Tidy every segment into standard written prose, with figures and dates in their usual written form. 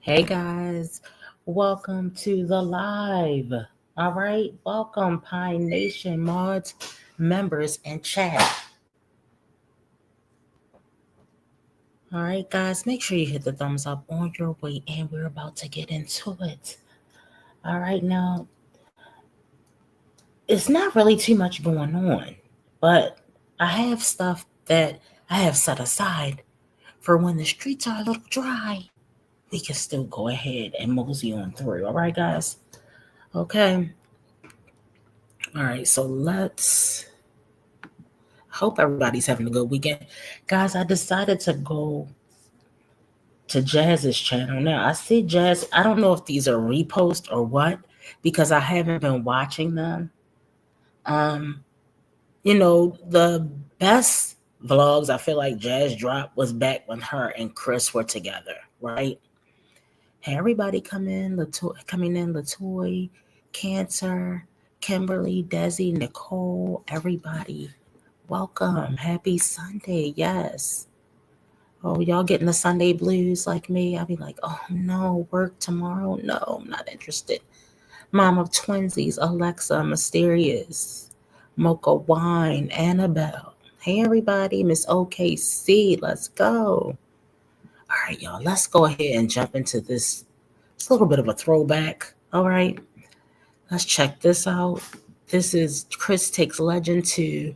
Hey guys, welcome to the live. All right, welcome Pine Nation mods, members, and chat. All right, guys, make sure you hit the thumbs up on your way, and we're about to get into it. All right, now it's not really too much going on, but I have stuff that I have set aside for when the streets are a little dry. We can still go ahead and mosey on through. All right, guys. Okay. All right, so let's hope everybody's having a good weekend. Guys, I decided to go to Jazz's channel. Now, I see Jazz, I don't know if these are reposts or what, because I haven't been watching them. Um, the best vlogs I feel like Jazz dropped was back when her and Chris were together, right? Hey, everybody coming in, Latoy, Cancer, Kimberly, Desi, Nicole, everybody. Welcome. Happy Sunday. Yes. Oh, y'all getting the Sunday blues like me? I'll be like, oh no, work tomorrow? No, I'm not interested. Mom of Twinsies, Alexa, Mysterious, Mocha Wine, Annabelle. Hey everybody, Miss OKC, let's go. All right, y'all, let's go ahead and jump into this. It's a little bit of a throwback. All right, let's check this out. This is Chris Takes Legend to ...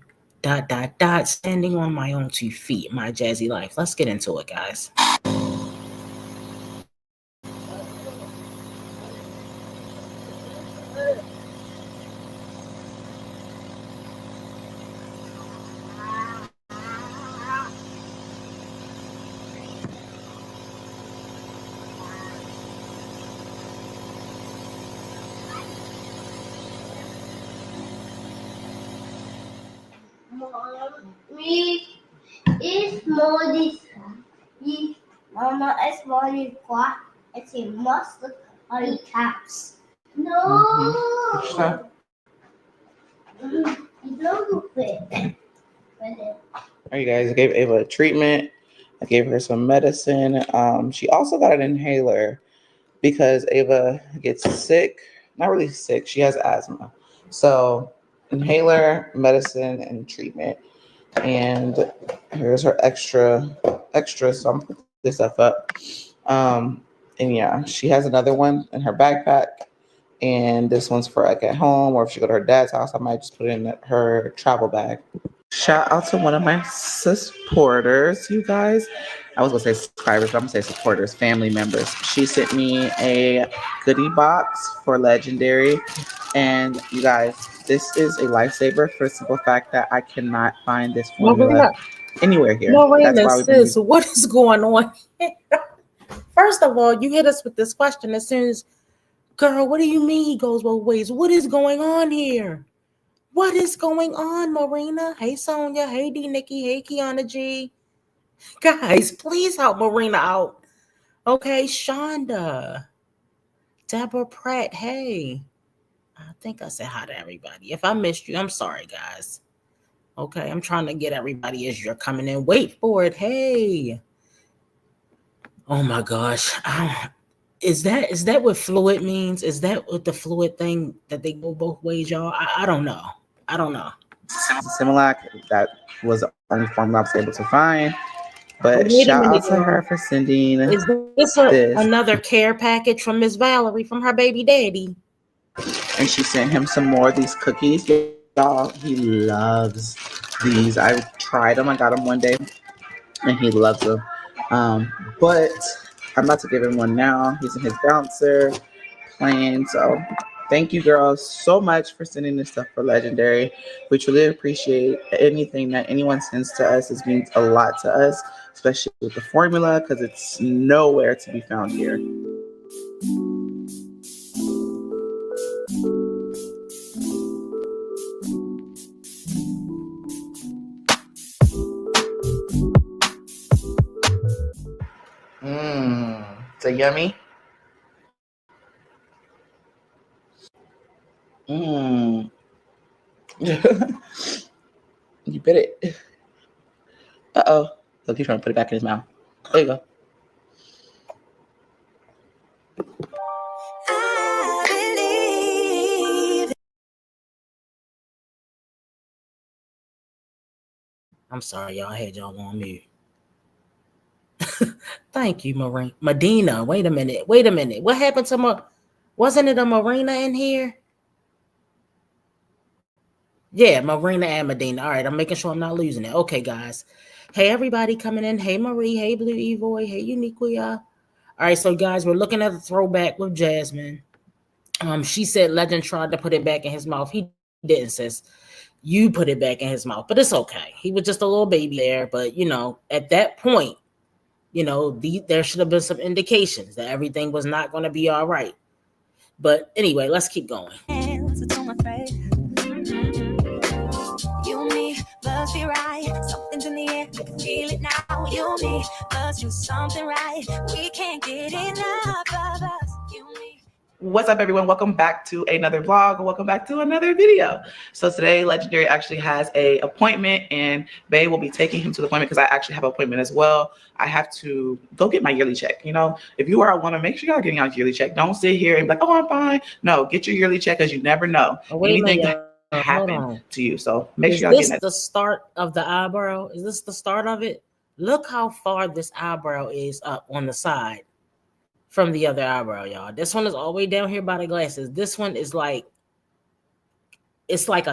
standing on my own 2 feet, my jazzy life. Let's get into it, guys. Oui, is modi oui. Mama is modi quoi? It's a must on caps. No. You don't quit. All right, guys, I gave Ava a treatment. I gave her some medicine. She also got an inhaler because Ava gets sick. Not really sick. She has asthma. So inhaler, medicine, and treatment. And here's her extra. So I'm putting this stuff up. And yeah, she has another one in her backpack. And this one's for like at home, or if she go to her dad's house, I might just put it in her travel bag. Shout out to one of my supporters, you guys. I was gonna say subscribers, but I'm gonna say supporters, family members. She sent me a goodie box for Legendary. And you guys, this is a lifesaver for the simple fact that I cannot find this formula anywhere here. That's why we've been sis, what is going on? First of all, you hit us with this question as soon as, girl, what do you mean he goes both ways? What is going on here? What is going on, Marina? Hey, Sonia. Hey, D. Nikki. Hey, Kiana G. Guys, please help Marina out. Okay, Shonda. Deborah Pratt. Hey. I think I said hi to everybody. If I missed you, I'm sorry, guys. Okay, I'm trying to get everybody as you're coming in. Wait for it. Hey. Oh my gosh. Is that what fluid means? Is that what the fluid thing that they go both ways, y'all? I don't know. I don't know. Similac, that was the only formula I was able to find. But shout out to her for sending Is this another care package from Miss Valerie from her baby daddy? And she sent him some more of these cookies. Y'all, he loves these. I tried them. I got them one day, and he loves them. But I'm about to give him one now. He's in his bouncer playing. So thank you, girls, so much for sending this stuff for Legendary. We truly appreciate anything that anyone sends to us. It means a lot to us, especially with the formula, because it's nowhere to be found here. So yummy. You bit it. Uh-oh. Look, he's trying to put it back in his mouth. There you go. I'm sorry, y'all. I had y'all on mute. Thank you, Medina. Wait a minute. What happened to wasn't it a Marina in here? Yeah, Marina and Medina. All right, I'm making sure I'm not losing it. Okay, guys. Hey, everybody coming in. Hey, Marie. Hey, Blue Evoy. Hey, Uniquia. All right, so guys, we're looking at the throwback with Jasmine. She said Legend tried to put it back in his mouth. He didn't, sis. You put it back in his mouth, but it's okay. He was just a little baby there. But at that point, there should have been some indications that everything was not going to be all right. But anyway, let's keep going. You me must be right. Something's in the air. Feel it now. You me must do something right. We can't get enough of us. You me. What's up, everyone? Welcome back to another vlog. Welcome back to another video. So today, Legendary actually has a appointment, and Bae will be taking him to the appointment because I actually have an appointment as well. I have to go get my yearly check. If you are a woman, make sure y'all getting out your yearly check. Don't sit here and be like, oh, I'm fine. No, get your yearly check because you never know. Anything can happen to you. So make sure y'all getting that. Is this the start of the eyebrow? Is this the start of it? Look how far this eyebrow is up on the side from the other eyebrow, y'all. This one is all the way down here by the glasses. This one is like, it's like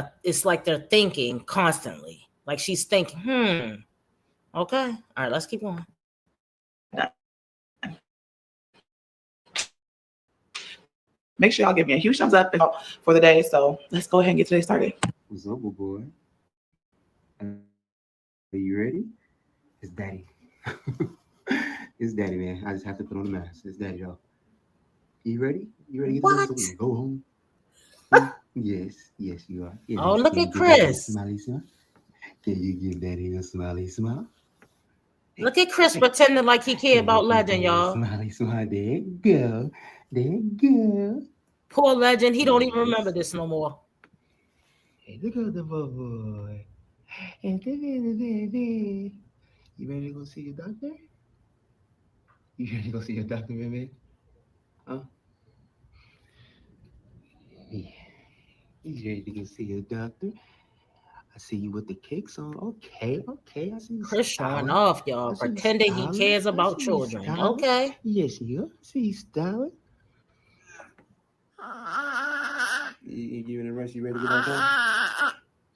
they're thinking constantly. Like she's thinking, okay. All right, let's keep going. Make sure y'all give me a huge thumbs up for the day. So let's go ahead and get today started. What's up, boy? Are you ready? It's Daddy. It's Daddy, man. I just have to put on the mask. It's Daddy, y'all. You ready? You ready to get this? Go home? Yes, you are. Yes. Oh, look at Chris. Smiley smile. Can you give Daddy a smiley smile? Look at Chris pretending like he cared about Legend, y'all. Smiley smile. There you go. There you go. Poor Legend. He don't even remember this no more. Hey, look at the boy. Hey, look at the baby. You ready to go see your doctor? You ready to go see your doctor, baby? Huh? Yeah. He's ready to go see your doctor. I see you with the cakes on. Okay. I see you. Chris showing off, y'all, pretending he cares about children. Okay. Yes, you are. I see you styling. You giving a rush? You ready to get back home?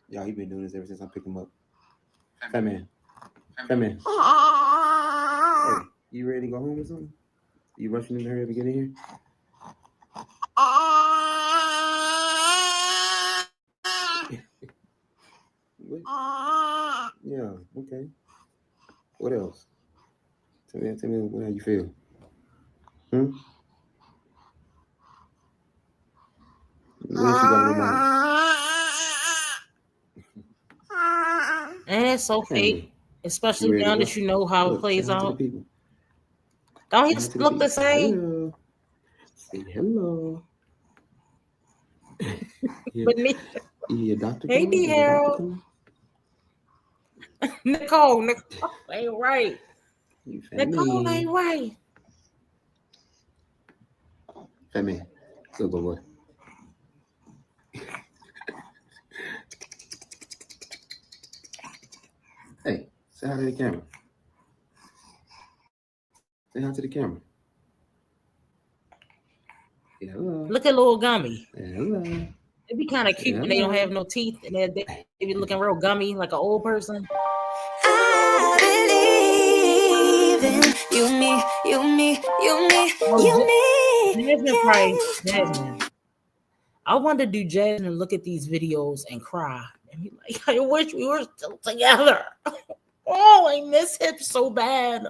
Y'all, he been doing this ever since I picked him up. Fat man. Hey, you ready to go home or something? You rushing in to hurry up and get in here? What? Yeah, okay. What else? Tell me how you feel. What else you got in your mind? And it's so fake, especially now that you know how it plays out. Don't he look the same? Say hello. But me. Your doctor. Hey, D. Harold. Nicole ain't right. Nicole ain't right. Fat man. Good boy. Hey, say hi to the camera. Say hi to the camera. Hello. Look at little Gummy. Hello. It'd be kind of cute when they don't have no teeth and they be looking real gummy like an old person. I believe in you, me. Jasmine. I wonder, do Jasmine look at these videos and cry and be like, I wish we were still together. Oh, I miss hips so bad.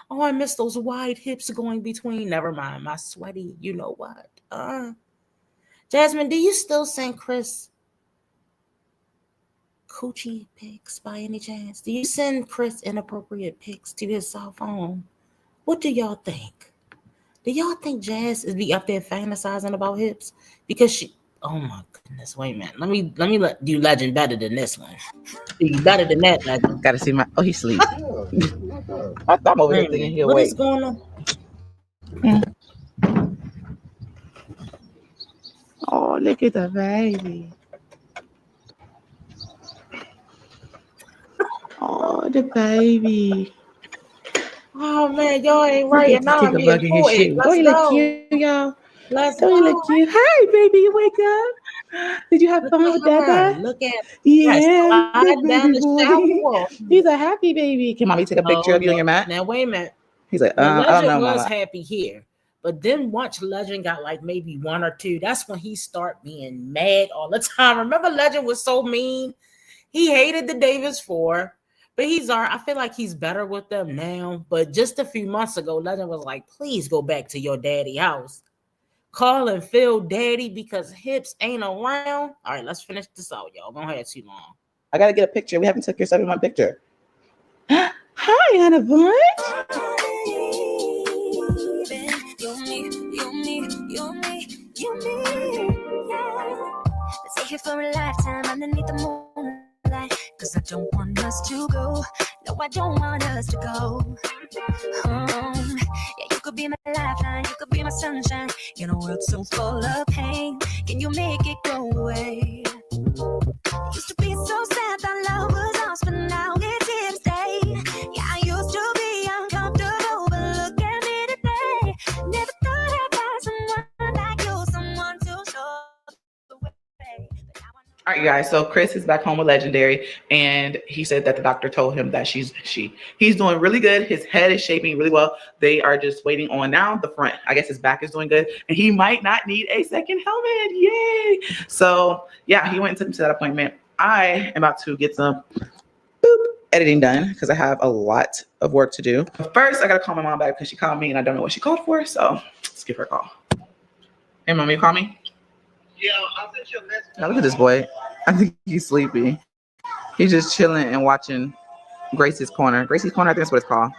Oh, I miss those wide hips going between. Never mind, my sweaty, you know what? Jasmine, do you still send Chris coochie pics by any chance? Do you send Chris inappropriate pics to his cell phone? What do y'all think? Do y'all think Jazz is be up there fantasizing about hips? Because she, oh my goodness, wait a minute. Let me do Legend better than this one. Do better than that, Legend. Gotta see he's asleep. I'm over here thinking he'll wait. What is going on? Oh, look at the baby. Oh, the baby. Oh man, y'all ain't Look right, at and the now I'm tickle being bug in his poetic. shoe. Let's Don't you look go. cute, y'all? Let's Don't you go. look cute? Hi, baby, you wake up. Did you have Look fun with at her. Dada? Look at right, Yeah, slide good down baby the boy. shower wall. He's a happy baby. Can mommy take a picture Oh of you on your no. mat? Now wait a minute. He's like, Now I don't Legend know, was mama. happy here, but then once Legend got like maybe one or two, that's when he start being mad all the time. Remember, Legend was so mean. He hated the Davis Four, but I feel like he's better with them now. But just a few months ago, Legend was like, "Please go back to your daddy house. Calling Phil daddy because Hips ain't around." All right, let's finish this out, y'all. Don't have too long. I gotta get a picture. We haven't took your 7-1 picture. Hi, Anna Blunt. Stay here for a lifetime underneath the moonlight, cause I don't want us to go. No, I don't want us to go. Yeah, you could be my lifeline, you could be my sunshine. In a world so full of pain, can you make it go away? Used to be so sad that love was lost, but now it's here to stay. Yeah, I used to be uncomfortable, but look at me today. Never thought I'd find someone like you, someone to show the way. All right, you guys. So Chris is back home with Legendary, and he said that the doctor told him that he's doing really good. His head is shaping really well. They are just waiting on now the front. I guess his back is doing good, and he might not need a second helmet. Yay! So yeah, he went and took him to that appointment. I am about to get some editing done because I have a lot of work to do. But first, I gotta call my mom back because she called me and I don't know what she called for. So let's give her a call. Hey, mom, you call me? Yeah, I'll send you a message. Now look at this boy. I think he's sleepy. He's just chilling and watching Gracie's Corner. Gracie's Corner, I think that's what it's called.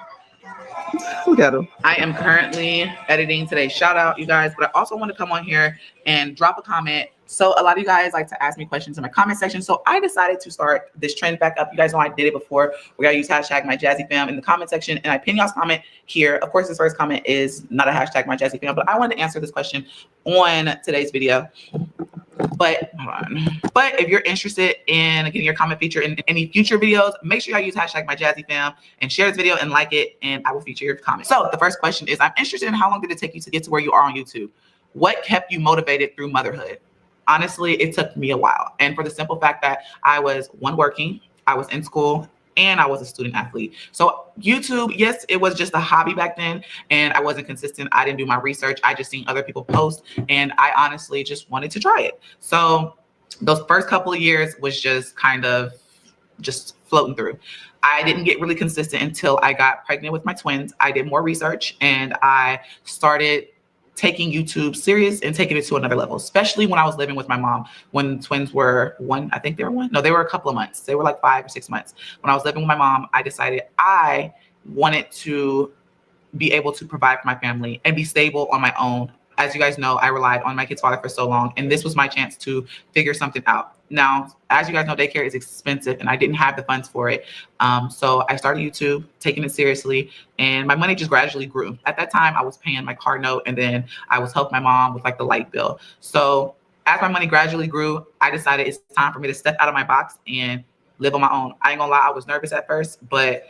Look at him. I am currently editing today's shout out, you guys, but I also want to come on here and drop a comment. So a lot of you guys like to ask me questions in my comment section. So I decided to start this trend back up. You guys know I did it before. We gotta use hashtag my Jazzy Fam in the comment section, and I pin y'all's comment here. Of course, this first comment is not a hashtag my Jazzy Fam, but I wanted to answer this question on today's video. But hold on. But if you're interested in getting your comment featured in any future videos, make sure y'all use hashtag my Jazzy Fam and share this video and like it, and I will feature your comment. So the first question is, I'm interested in how long did it take you to get to where you are on YouTube? What kept you motivated through motherhood? Honestly, it took me a while. And for the simple fact that I was working, I was in school, and I was a student athlete. So YouTube, yes, it was just a hobby back then, and I wasn't consistent. I didn't do my research. I just seen other people post, and I honestly just wanted to try it. So those first couple of years was just kind of just floating through. I didn't get really consistent until I got pregnant with my twins. I did more research, and I started taking YouTube serious and taking it to another level, especially when I was living with my mom. When twins were one, I think they were one. No, they were a couple of months. They were like 5 or 6 months. When I was living with my mom, I decided I wanted to be able to provide for my family and be stable on my own. As you guys know, I relied on my kid's father for so long, and this was my chance to figure something out. Now, as you guys know, daycare is expensive, and I didn't have the funds for it. So I started YouTube, taking it seriously, and my money just gradually grew. At that time, I was paying my car note, and then I was helping my mom with like the light bill. So as my money gradually grew, I decided it's time for me to step out of my box and live on my own. I ain't gonna lie, I was nervous at first, but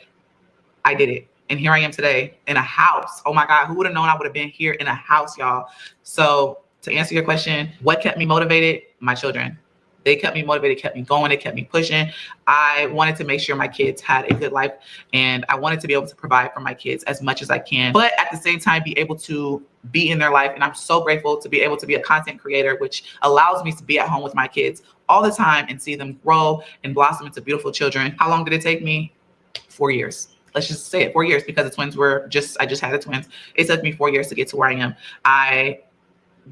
I did it. And here I am today in a house. Oh my God, who would have known I would have been here in a house, y'all? So to answer your question, what kept me motivated? My children. They kept me motivated, kept me going, they kept me pushing. I wanted to make sure my kids had a good life, and I wanted to be able to provide for my kids as much as I can, but at the same time, be able to be in their life. And I'm so grateful to be able to be a content creator, which allows me to be at home with my kids all the time and see them grow and blossom into beautiful children. How long did it take me? 4 years. Let's just say it, 4 years, because the twins were I just had the twins. It took me 4 years to get to where I am. I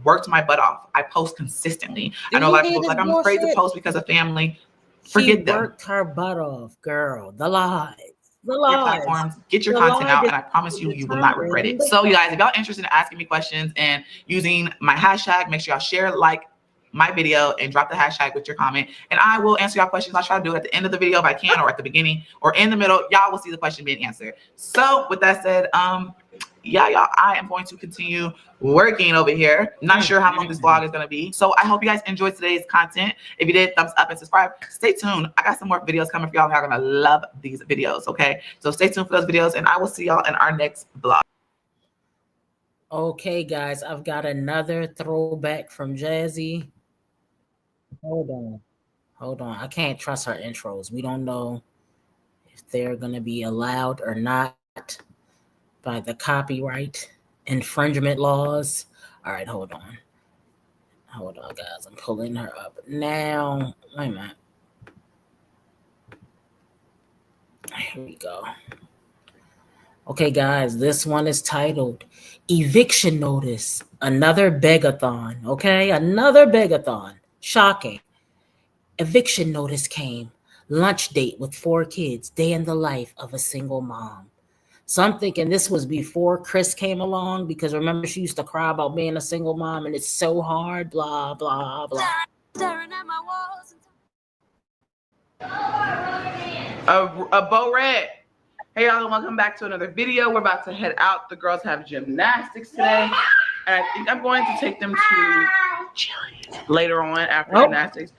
worked my butt off. I post consistently. I know a lot of people like, I'm afraid to post because of family. Forget them. She worked her butt off, girl. The lies. The Your lies. platforms, get your content out, and I promise you, you will not regret it. So you guys, if y'all interested in asking me questions and using my hashtag, make sure y'all share, like my video, and drop the hashtag with your comment, and I will answer y'all questions. I'll try to do it at the end of the video if I can, or at the beginning, or in the middle. Y'all will see the question being answered. So with that said, yeah, y'all, I am going to continue working over here. Not sure how long this vlog is going to be. So I hope you guys enjoyed today's content. If you did, thumbs up and subscribe. Stay tuned. I got some more videos coming for y'all. Y'all going to love these videos, okay? So stay tuned for those videos, and I will see y'all in our next vlog. Okay, guys, I've got another throwback from Jazzy. Hold on. Hold on. I can't trust her intros. We don't know if they're going to be allowed or not by the copyright infringement laws. All right, hold on. Hold on, guys. I'm pulling her up now. Wait a minute. Here we go. Okay, guys, this one is titled Eviction Notice. Another begathon. Okay, another begathon. Shocking. Eviction notice came. Lunch date with 4 kids. Day in the life of a single mom. So I'm thinking this was before Chris came along, because remember she used to cry about being a single mom and it's so hard, blah, blah, blah. Staring at my walls. A bow red. Hey y'all, welcome back to another video. We're about to head out. The girls have gymnastics today, and I think I'm going to take them to Chili's later on after gymnastics.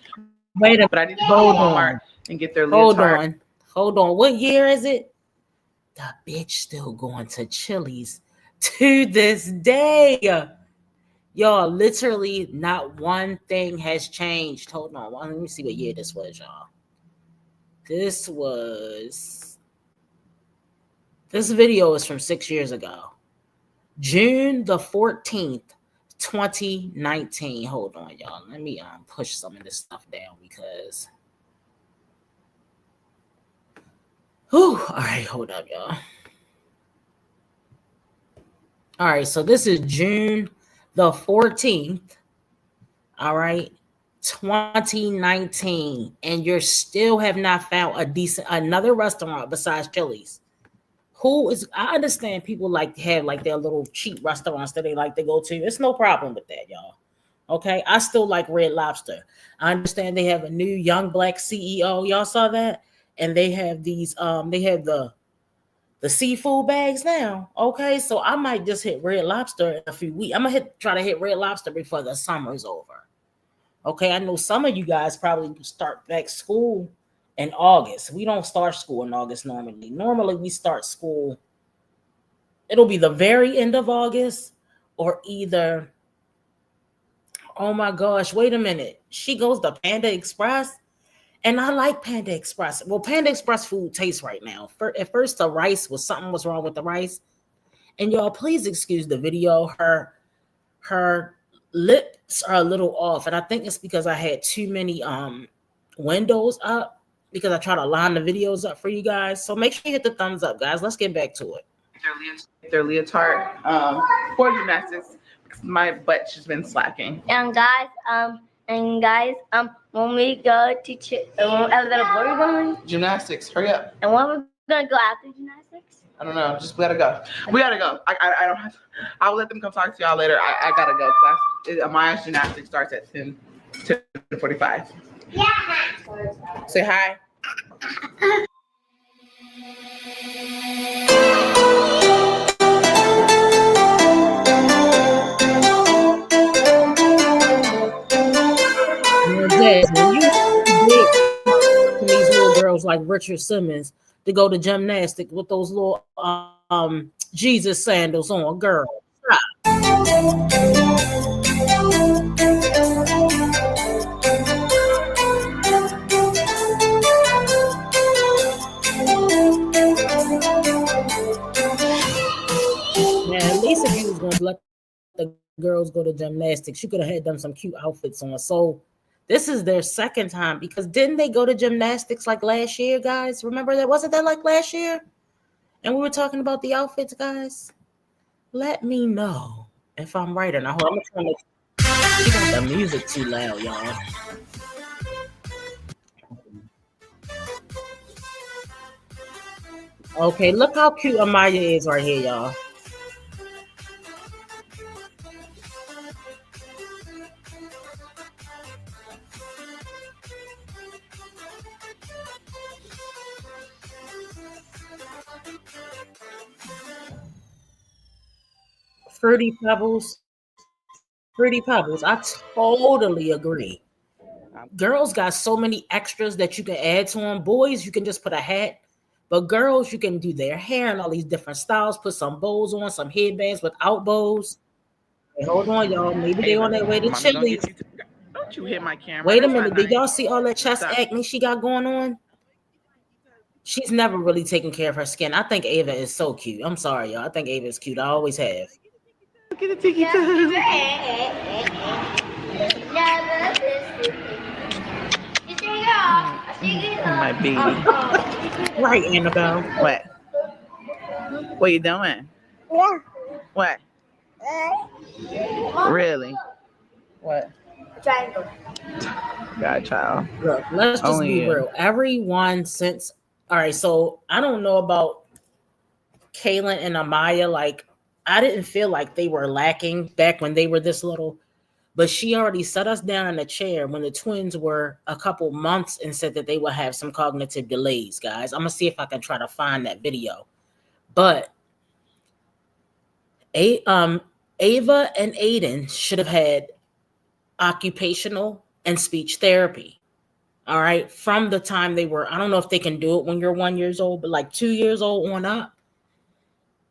Wait a minute. But I need to go to Walmart and get their leotard. Hold on. What year is it? The bitch still going to Chili's to this day. Y'all, literally not one thing has changed. Hold on. Let me see what year this was, y'all. This video is from 6 years ago. June the 14th, 2019. Hold on, y'all. Let me push some of this stuff down because... Whew. All right, hold up, y'all. All right, so this is June the 14th. All right, 2019, and you still have not found another restaurant besides Chili's. I understand people like have like their little cheap restaurants that they like to go to. It's no problem with that, y'all. Okay, I still like Red Lobster. I understand they have a new young black CEO. Y'all saw that? And they have these, they have the seafood bags now. Okay, so I might just hit Red Lobster in a few weeks. I'm gonna try to hit Red Lobster before the summer's over. Okay, I know some of you guys probably start back school in August. We don't start school in August normally. Normally we start school, it'll be the very end of August, or either, oh my gosh, wait a minute. She goes to Panda Express, and I like Panda Express. Well, Panda Express food tastes right now. At first, the rice something was wrong with the rice. And y'all, please excuse the video. Her lips are a little off, and I think it's because I had too many windows up, because I try to line the videos up for you guys. So make sure you hit the thumbs up, guys. Let's get back to it. Their leotard for gymnastics, because my butt has been slacking. And guys, when we go to where we going? Gymnastics, hurry up. And when we're gonna go after gymnastics? I don't know. Just we gotta go. We gotta go. I don't have. I'll let them come talk to y'all later. I gotta go. Maya's gymnastics starts at 10:45. Yeah. Say hi. Jasmine, you big these little girls like Richard Simmons to go to gymnastics with those little Jesus sandals on, girl. Man, at least if you was gonna let the girls go to gymnastics, you could have had them some cute outfits on. So this is their second time, because didn't they go to gymnastics like last year, guys? Remember that? Wasn't that like last year? And we were talking about the outfits, guys. Let me know if I'm right or not. Hold on, I'm trying to keep the music too loud, y'all. Okay, look how cute Amaya is right here, y'all. Fruity Pebbles. Fruity Pebbles. I totally agree. Girls got so many extras that you can add to them. Boys, you can just put a hat. But girls, you can do their hair in all these different styles, put some bows on, some headbands without bows. Hey, hold on, y'all. Maybe they on their way to Mommy gonna Chili's. get you. Don't you hit my camera. Wait a That's not minute. Did nice. y'all see all that chest Stop. acne she got going on? She's never really taken care of her skin. I think Ava is so cute. I'm sorry, y'all. I think Ava is cute. I always have. Look at the tiki toe. My baby. Right, Annabelle. What? What you doing? Yeah. What? Really? What? Triangle. God, child. Look, let's just Only be you. real. Everyone since all right, so I don't know about Kaylin and Amaya. Like, I didn't feel like they were lacking back when they were this little, but she already set us down in a chair when the twins were a couple months and said that they would have some cognitive delays, guys. I'm gonna see if I can try to find that video. But Ava and Aiden should have had occupational and speech therapy. All right. From the time they were, I don't know if they can do it when you're 1 year old, but like 2 years old on up.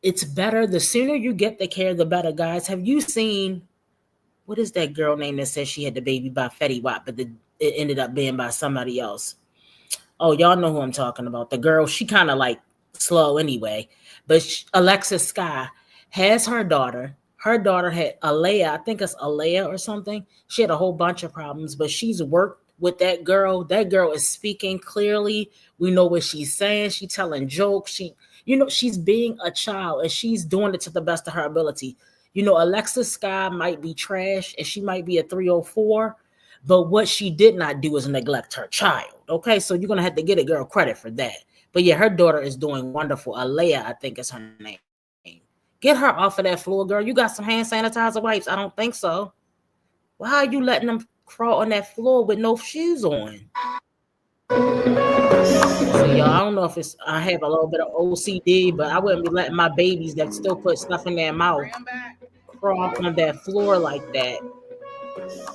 It's better. The sooner you get the care, the better, guys. Have you seen what is that girl name that says she had the baby by Fetty Wap, but it ended up being by somebody else? Oh, y'all know who I'm talking about. The girl, she kind of like slow anyway, but Alexis Sky has her daughter. Her daughter had Alea, I think it's Alea or something. She had a whole bunch of problems, but she's worked with that girl. That girl is speaking clearly. We know what she's saying. She's telling jokes. She's being a child and she's doing it to the best of her ability. Alexis Sky might be trash and she might be a 304, but what she did not do is neglect her child. Okay, so you're gonna have to get a girl credit for that. But yeah, her daughter is doing wonderful. Alea, I think is her name. Get her off of that floor, girl. You got some hand sanitizer wipes? I don't think so. Why are you letting them crawl on that floor with no shoes on? So y'all, I don't know if I have a little bit of OCD, but I wouldn't be letting my babies that still put stuff in their mouth crawl on that floor like that,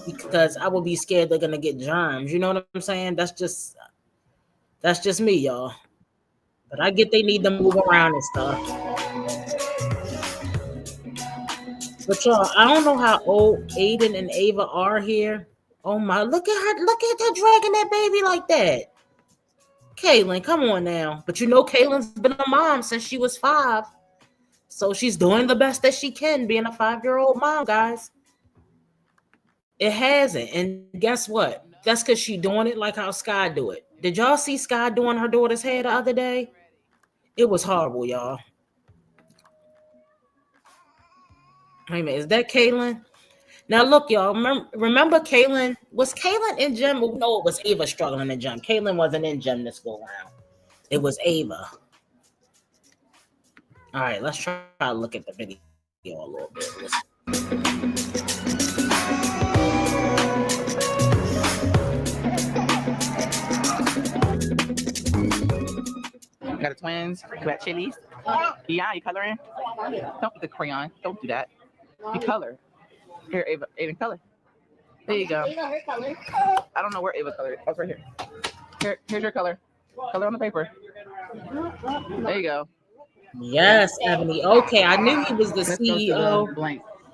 because I would be scared they're gonna get germs. You know what I'm saying? That's just me, y'all. But I get they need to move around and stuff. But y'all, I don't know how old Aiden and Ava are here. Oh my, look at her dragging that baby like that. Kaylin, come on now. But Kaylin's been a mom since she was 5. So she's doing the best that she can being a 5-year-old mom, guys. It hasn't. And guess what? That's because she's doing it like how Sky do it. Did y'all see Sky doing her daughter's hair the other day? It was horrible, y'all. Wait a minute, is that Kaylin? Now look, y'all. Remember Kaylin? Was Kaylin in gym? No, it was Ava struggling in gym. Kaylin wasn't in gym this go round. It was Ava. All right, let's try to look at the video a little bit. You got the twins. You got Chili's. Yeah, you coloring? Don't put the crayon. Don't do that. You color. Here, Ava, color. There you go. Her color. I don't know where Ava colored. Oh, it's right here. Here's your color. Color on the paper. There you go. Yes, Ebony. Okay, I knew he was the CEO,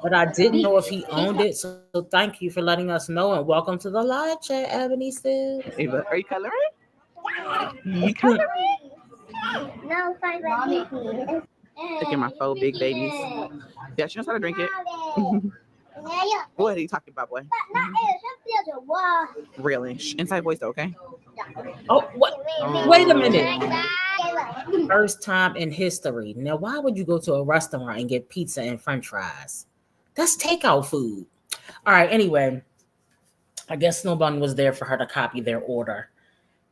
but I didn't know if he owned it. So thank you for letting us know, and welcome to the live chat, Ebony said. Ava, are you coloring? You coloring? No, fine, Look at my 4 big babies. Yeah, she knows how to drink it. What are you talking about, boy? Really? Inside voice, though, okay? Oh, what? Wait a minute. First time in history. Now, why would you go to a restaurant and get pizza and french fries? That's takeout food. All right, anyway, I guess nobody was there for her to copy their order.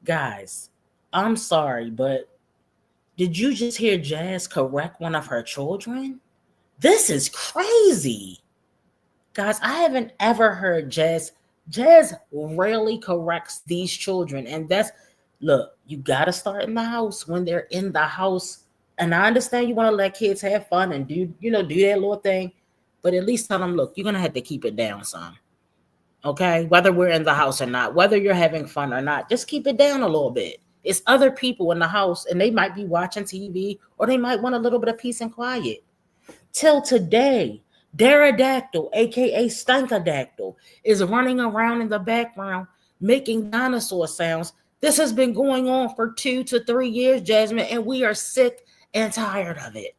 Guys, I'm sorry, but did you just hear Jazz correct one of her children? This is crazy. Guys, I haven't ever heard Jazz rarely corrects these children. And look, you got to start in the house when they're in the house. And I understand you want to let kids have fun and do their little thing. but at least tell them, look, you're gonna have to keep it down, son. Okay, whether we're in the house or not, whether you're having fun or not, just keep it down a little bit. It's other people in the house, and they might be watching TV, or they might want a little bit of peace and quiet. Till today, Pterodactyl, aka Stankodactyl, is running around in the background making dinosaur sounds. This has been going on for 2 to 3 years, Jasmine, and we are sick and tired of it.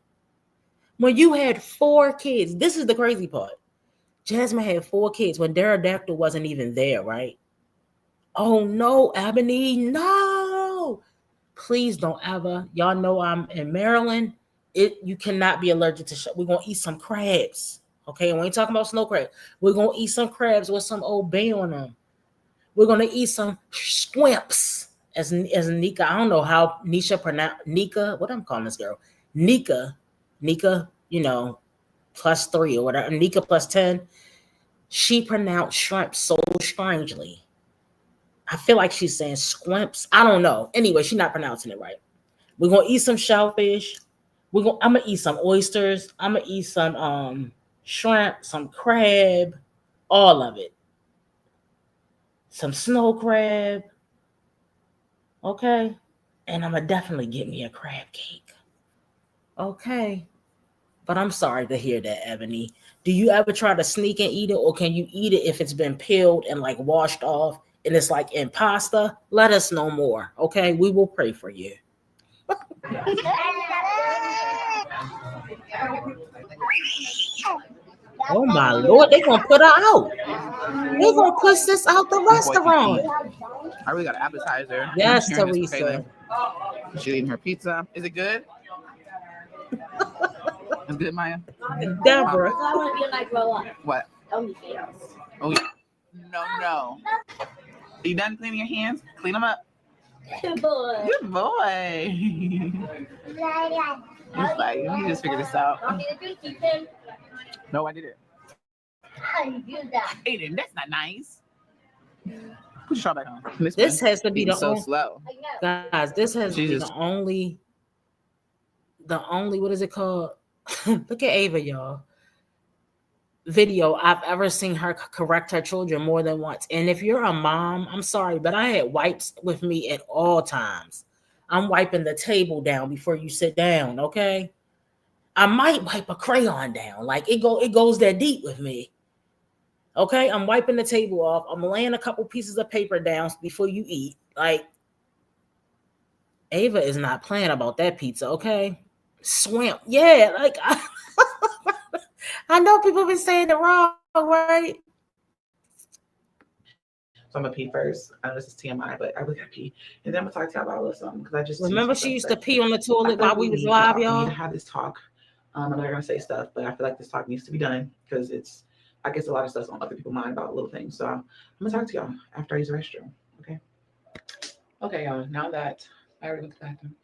When you had 4 kids, this is the crazy part. Jasmine had 4 kids when Pterodactyl wasn't even there, right? Oh no, Ebony, no. Please don't ever. Y'all know I'm in Maryland. You cannot be allergic to we're gonna eat some crabs. Okay, we ain't talking about snow crabs. We're gonna eat some crabs with some Old Bay on them. We're gonna eat some squimps. As Nika, I don't know how Nisha pronounce Nika. What I'm calling this girl, Nika, +3 or whatever. Nika +10. She pronounced shrimp so strangely. I feel like she's saying squimps. I don't know. Anyway, she's not pronouncing it right. We're gonna eat some shellfish. I'm gonna eat some oysters. I'm gonna eat some shrimp, some crab, all of it. Some snow crab. Okay. And I'm gonna definitely get me a crab cake. Okay. But I'm sorry to hear that, Ebony. Do you ever try to sneak and eat it, or can you eat it if it's been peeled and like washed off and it's like in pasta? Let us know more. Okay. We will pray for you. Oh my Lord, they're gonna put her out. They're gonna push this out the restaurant. I really got an appetizer. Yes, Teresa. She's eating her pizza. Is it good? It's good, Maya? Deborah. What? Oh, yeah. No. Are you done cleaning your hands? Clean them up. Good boy. Good boy. He's like, you just figured this out. No, I did it. How do you do that? Aiden, that's not nice. Put your shawl back on. This has to be the so only, slow. guys. This has to be the only. What is it called? Look at Ava, y'all. Video I've ever seen her correct her children more than once. And if you're a mom, I'm sorry, but I had wipes with me at all times. I'm wiping the table down before you sit down, okay? I might wipe a crayon down. Like it goes that deep with me. Okay, I'm wiping the table off. I'm laying a couple pieces of paper down before you eat. Like Ava is not playing about that pizza, okay? Swimp. Yeah, like I know people been saying it wrong, right? So I'm gonna pee first. I know this is TMI, but I really gotta pee. And then I'm gonna talk to y'all about a little something because I just remember she used to pee on the toilet while we was live, y'all. We need to have this talk. I'm not gonna say stuff, but I feel like this talk needs to be done because I guess a lot of stuff's on other people's mind about little things. So I'm gonna talk to y'all after I use the restroom. Okay, y'all. Now that I already went to the bathroom,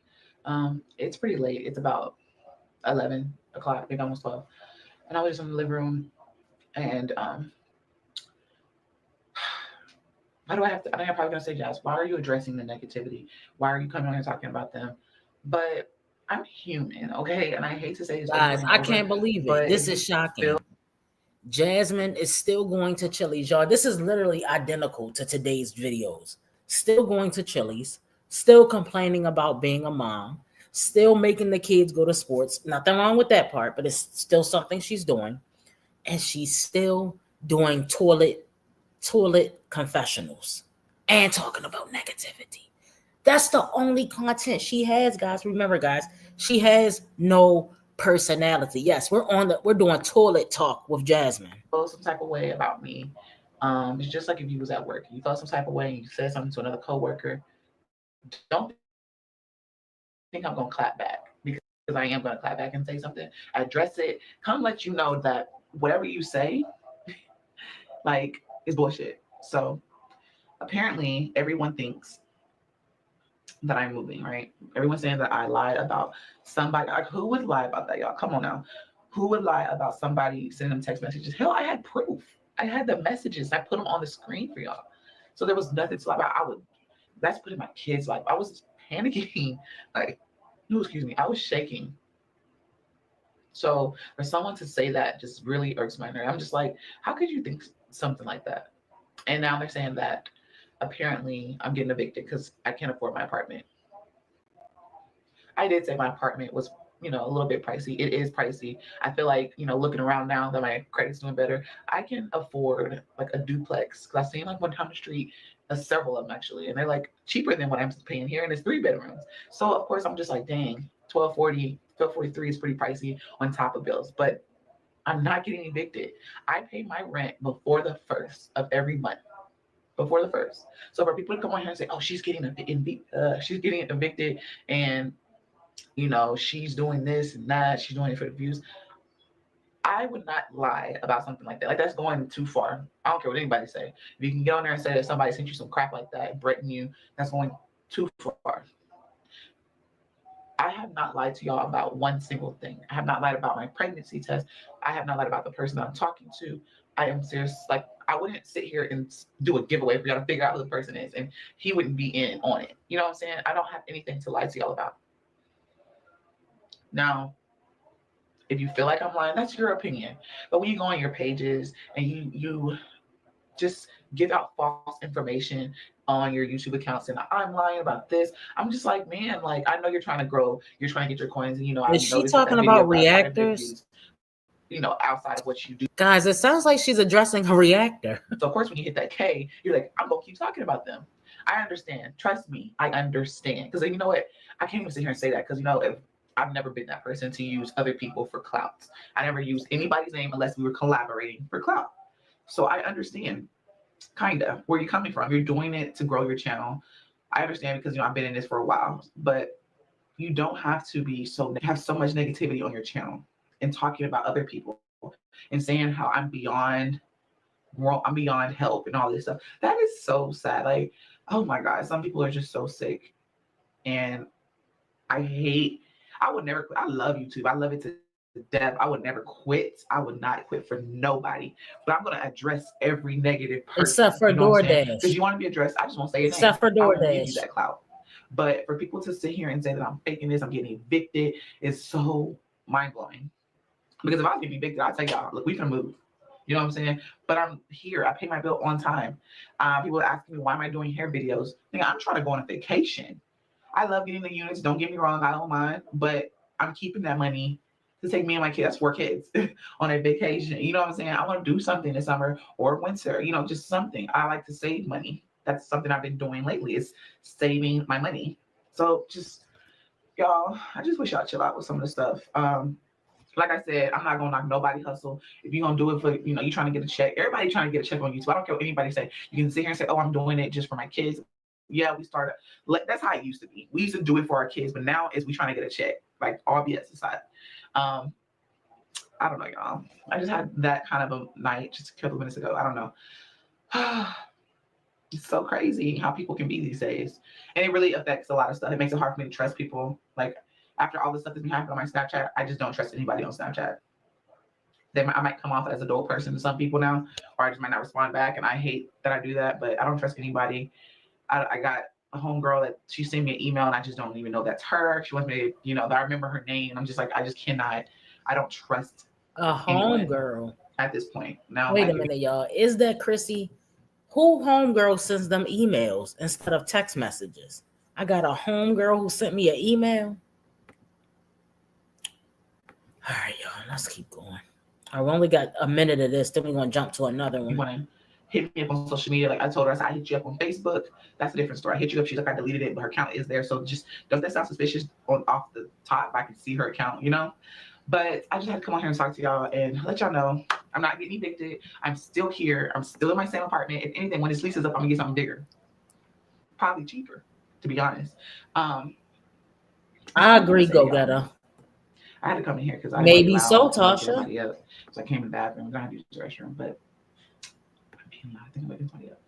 it's pretty late. It's about 11 o'clock, maybe almost 12. And I was just in the living room, and why do I have to? I think I'm probably gonna say, Jazz, why are you addressing the negativity? Why are you coming on and talking about them? But I'm human, okay? And I hate to say this, guys, I can't believe it. This is shocking. Jasmine is still going to Chili's, y'all. This is literally identical to today's videos. Still going to Chili's, still complaining about being a mom, still making the kids go to sports. Nothing wrong with that part, but it's still something she's doing. And she's still doing toilet confessionals and talking about negativity. That's the only content she has, guys. Remember, guys, she has no personality. Yes, we're doing toilet talk with Jasmine. Feel some type of way about me. It's just like if you was at work, you felt some type of way and you said something to another coworker. Don't think I'm gonna clap back, because I am gonna clap back and say something. Address it. Come let you know that whatever you say, like, is bullshit. So apparently everyone thinks that I'm moving, right? Everyone's saying that I lied about somebody. Like, who would lie about that, y'all? Come on now. Who would lie about somebody sending them text messages? Hell, I had proof. I had the messages. I put them on the screen for y'all. So there was nothing to lie about. That's putting my kids' life. I was panicking. Like, no, excuse me. I was shaking So for someone to say that just really irks my nerve. I'm just like, how could you think something like that? And now they're saying that apparently I'm getting evicted because I can't afford my apartment. I did say my apartment was, a little bit pricey. It is pricey. I feel like, looking around now that my credit's doing better, I can afford like a duplex. Cause I've seen like one down the street, several of them actually, and they're like cheaper than what I'm paying here, and it's 3 bedrooms. So of course I'm just like, dang, 1243 is pretty pricey on top of bills. But I'm not getting evicted. I pay my rent before the first of every month. Before the first. So for people to come on here and say, "Oh, she's getting evicted," and she's doing this and that, she's doing it for the views. I would not lie about something like that. Like that's going too far. I don't care what anybody say. If you can get on there and say that somebody sent you some crap like that, threaten you, that's going too far. I have not lied to y'all about one single thing. I have not lied about my pregnancy test. I have not lied about the person that I'm talking to. I am serious. Like, I wouldn't sit here and do a giveaway for y'all to figure out who the person is, and he wouldn't be in on it. You know what I'm saying? I don't have anything to lie to y'all about. Now, if you feel like I'm lying, that's your opinion. But when you go on your pages and you just give out false information on your YouTube accounts and I'm lying about this, I'm just like, man, like I know you're trying to grow, you're trying to get your coins, and is she talking about reactors? Outside of what you do. Guys, it sounds like she's addressing her reactor. So of course when you hit that K, you're like, I'm gonna keep talking about them. I understand. Trust me, I understand. Because you know what? I can't even sit here and say that because if I've never been that person to use other people for clout. I never used anybody's name unless we were collaborating for clout. So I understand kind of where you're coming from. You're doing it to grow your channel. I understand because I've been in this for a while, but you don't have to have so much negativity on your channel and talking about other people and saying how I'm beyond help and all this stuff. That is so sad. Like, oh my God, some people are just so sick. And I would never quit. I love YouTube. I love it to death. I would never quit. I would not quit for nobody. But I'm going to address every negative person. Except for DoorDash. Because you want to be addressed. I just won't say it. Except for DoorDash. I won't give you that clout. But for people to sit here and say that I'm faking this, I'm getting evicted, is so mind-blowing. Because if I was getting evicted, I'd tell y'all, look, we can move. You know what I'm saying? But I'm here. I pay my bill on time. People are asking me, why am I doing hair videos? I'm trying to go on a vacation. I love getting the units. Don't get me wrong. I don't mind. But I'm keeping that money to take me and my kids, that's 4 kids, on a vacation. You know what I'm saying? I want to do something this summer or winter, just something. I like to save money. That's something I've been doing lately, is saving my money. So just, y'all, I just wish y'all chill out with some of the stuff. Like I said, I'm not going to knock nobody hustle. If you're going to do it for, you're trying to get a check. Everybody trying to get a check on YouTube. I don't care what anybody say. You can sit here and say, oh, I'm doing it just for my kids. Yeah, we started. That's how it used to be. We used to do it for our kids, but now we trying to get a check. Like, all BS aside. I don't know, y'all. I just had that kind of a night just a couple minutes ago. I don't know. It's so crazy how people can be these days. And it really affects a lot of stuff. It makes it hard for me to trust people. Like, after all the stuff that's been happening on my Snapchat, I just don't trust anybody on Snapchat. I might come off as a dull person to some people now, or I just might not respond back. And I hate that I do that, but I don't trust anybody. I got a homegirl that she sent me an email and I just don't even know that's her. She wants me to, I remember her name. I'm just like, I just cannot, I don't trust a homegirl at this point. Now, wait a minute, y'all. Is that Chrissy? Who homegirl sends them emails instead of text messages? I got a homegirl who sent me an email. All right, y'all, let's keep going. I've only got a minute of this, then we're going to jump to another one. You want to hit me up on social media? Like I told her, I said, I hit you up on Facebook. That's a different story. I hit you up. She's like, I deleted it, but her account is there. So just, does that sound suspicious off the top? I can see her account, But I just had to come on here and talk to y'all and let y'all know I'm not getting evicted. I'm still here. I'm still in my same apartment. If anything, when this lease is up, I'm going to get something bigger. Probably cheaper, to be honest. I agree, go getter. I had to come in here because I maybe so, Tasha. So I came in the bathroom. I'm gonna have to use the restroom, but I'm being loud. I think I'm waking somebody up.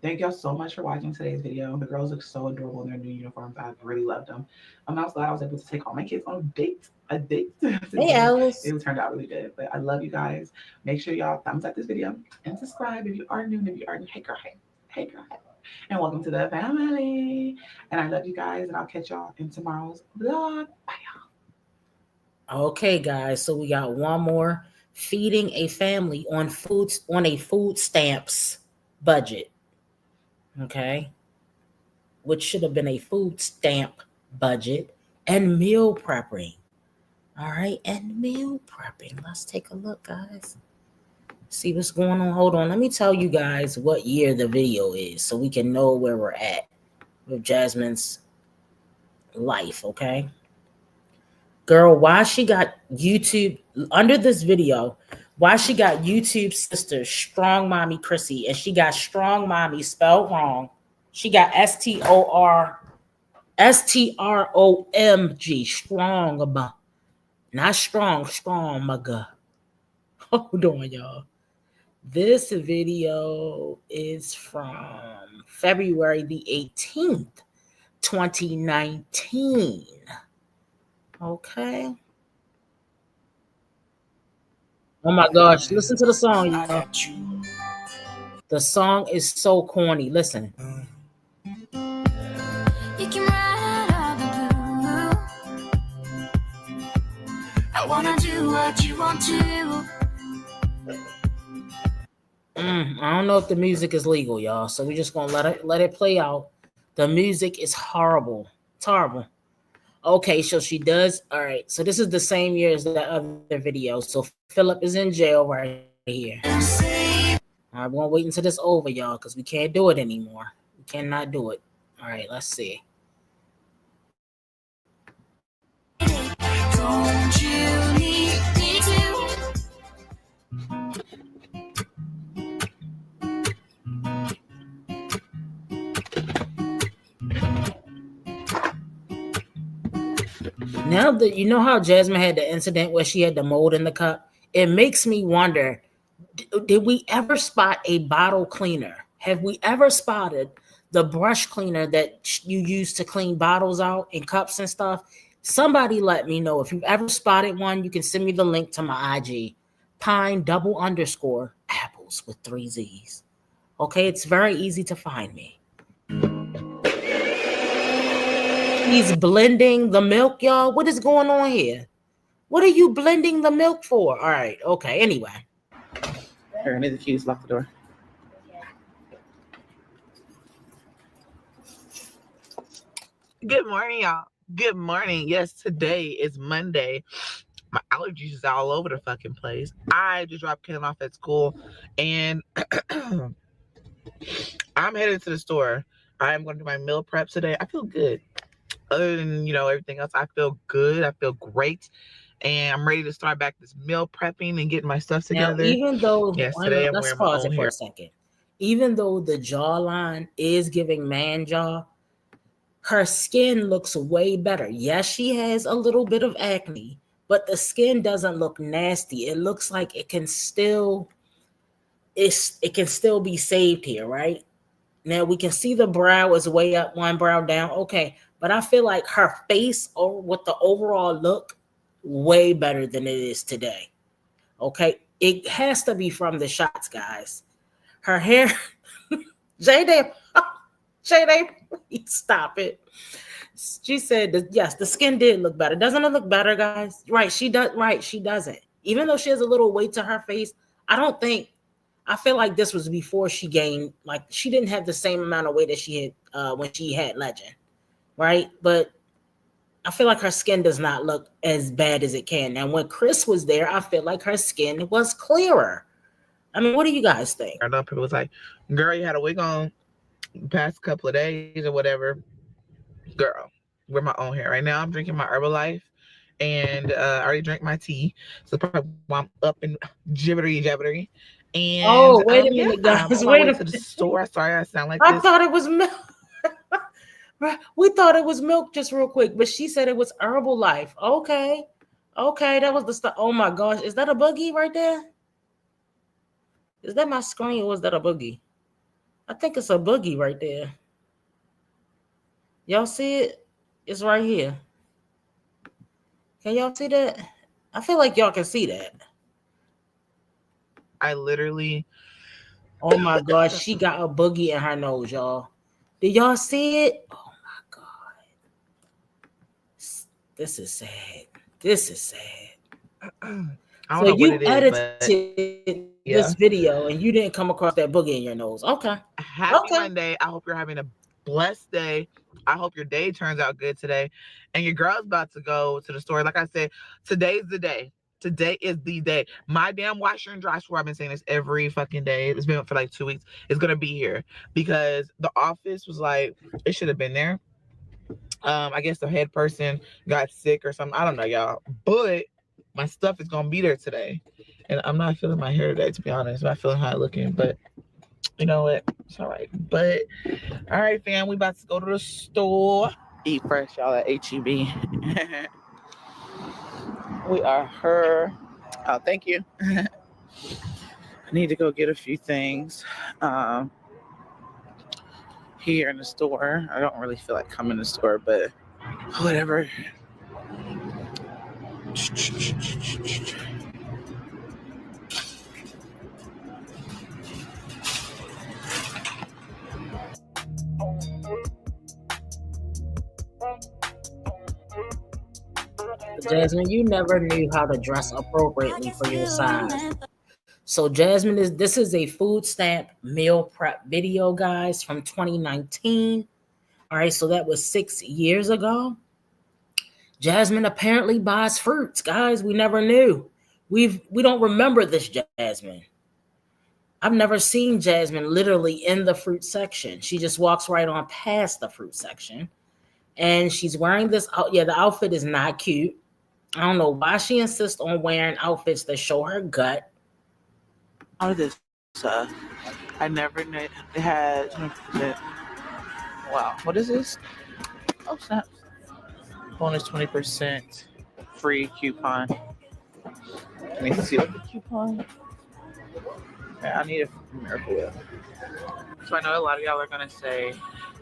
Thank y'all so much for watching today's video. The girls look so adorable in their new uniforms. I really loved them. I was glad I was able to take all my kids on a date. Hey, Alice. It turned out really good. But I love you guys. Make sure y'all thumbs up this video and subscribe if you are new. And if you are new, hey girl, hey girl. And welcome to the family. And I love you guys. And I'll catch y'all in tomorrow's vlog. Bye y'all. Okay, guys. So we got one more. Feeding a family on a food stamps budget. Okay. Which should have been a food stamp budget and meal prepping. All right, and meal prepping. Let's take a look, guys. See what's going on. Hold on. Let me tell you guys what year the video is so we can know where we're at with Jasmine's life, okay? Girl, why she got YouTube under this video? Why she got YouTube sister Strong Mommy Chrissy and she got Strong Mommy spelled wrong. She got STROMG strong, not strong, my god. Hold on, y'all. This video is from February the 18th, 2019. Okay. Oh my gosh, listen to the song, y'all. The song is so corny. Listen. You can ride all the blue. I wanna do what you want to. I don't know if the music is legal, y'all. So we're just gonna let it play out. The music is horrible. It's horrible. Okay, so she does. All right. So this is the same year as the other video. So Philip is in jail right here. All right, we're gonna wait until this over, y'all, because we can't do it anymore. We cannot do it. All right, let's see. Don't you need me to? Now that you know how Jasmine had the incident where she had the mold in the cup, it makes me wonder, did we ever spot a bottle cleaner? Have we ever spotted the brush cleaner that you use to clean bottles out and cups and stuff? Somebody let me know. If you've ever spotted one, you can send me the link to my IG, pine_apples with 3 Z's. Okay, it's very easy to find me. He's blending the milk, y'all. What is going on here? What are you blending the milk for? All right, okay, anyway. Here, I need the keys, lock the door. Good morning, y'all. Good morning. Yes, today is Monday. My allergies is all over the fucking place. I just dropped Ken off at school and I'm headed to the store. I'm going to do my meal prep today. I feel good. Other than, everything else, I feel good. I feel great. And I'm ready to start back this meal prepping and getting my stuff together. Now, even though, yes, today I'm let's wearing my pause own it for hair. a second. Even though the jawline is giving man jaw, her skin looks way better. Yes, she has a little bit of acne, but the skin doesn't look nasty. It looks like it can still be saved here, right? Now we can see the brow is way up, one brow down. Okay, but I feel like her face or with the overall look way better than it is today. Okay, it has to be from the shots, guys. Her hair, J-Day, please stop it. She said that yes, the skin did look better. Doesn't it look better, guys? Right, she does. Right, she doesn't. Even though she has a little weight to her face, I feel like this was before she gained. Like she didn't have the same amount of weight that she had when she had Legend, right? But I feel like her skin does not look as bad as it can. Now, when Chris was there, I feel like her skin was clearer. I mean, what do you guys think? I know people was like, girl, you had a wig on the past couple of days or whatever. Girl, wear my own hair. Right now, I'm drinking my Herbalife and I already drank my tea. So probably I'm up and jibbery. And wait a minute, guys. I'm on my way to the store. Sorry, I sound like I this. thought it was milk. We thought it was milk just real quick, but she said it was Herbalife. Okay, that was the stuff. Oh my gosh, is that a boogie right there? Is that my screen or was that a boogie? I think it's a boogie right there. Y'all see it? It's right here. Can y'all see that? I feel like y'all can see that. I literally. Oh my gosh, she got a boogie in her nose, y'all. Did y'all see it? Oh my God. This is sad. This is sad. I don't So know what you it is, edited yeah. this video and you didn't come across that boogie in your nose. Okay. Happy Okay. Monday. I hope you're having a blessed day. I hope your day turns out good today. And your girl's about to go to the store. Like I said, today's the day. Today is the day. My damn washer and dry store, I've been saying this every fucking day. It's been up for like 2 weeks. It's gonna be here because the office was like, it should have been there. I guess the head person got sick or something. I don't know, y'all. But my stuff is gonna be there today. And I'm not feeling my hair today, to be honest. I'm not feeling hot looking, but you know what? It's all right. But all right, fam, we about to go to the store. Eat fresh, y'all, at HEB. We are her. Oh, thank you. I need to go get a few things here in the store. I don't really feel like coming in the store, but whatever. Jasmine, you never knew how to dress appropriately for your size. So Jasmine, this is a food stamp meal prep video, guys, from 2019. All right, so that was 6 years ago. Jasmine apparently buys fruits, guys. We never knew. We don't remember this Jasmine. I've never seen Jasmine literally in the fruit section. She just walks right on past the fruit section. And she's wearing this. Yeah, the outfit is not cute. I don't know why she insists on wearing outfits that show her gut. Oh, this. I never knew they had 20%. Wow, what is this? Oh, snap. Bonus 20% free coupon. Let me see what the coupon. Yeah, I need a Miracle Whip. So I know a lot of y'all are gonna say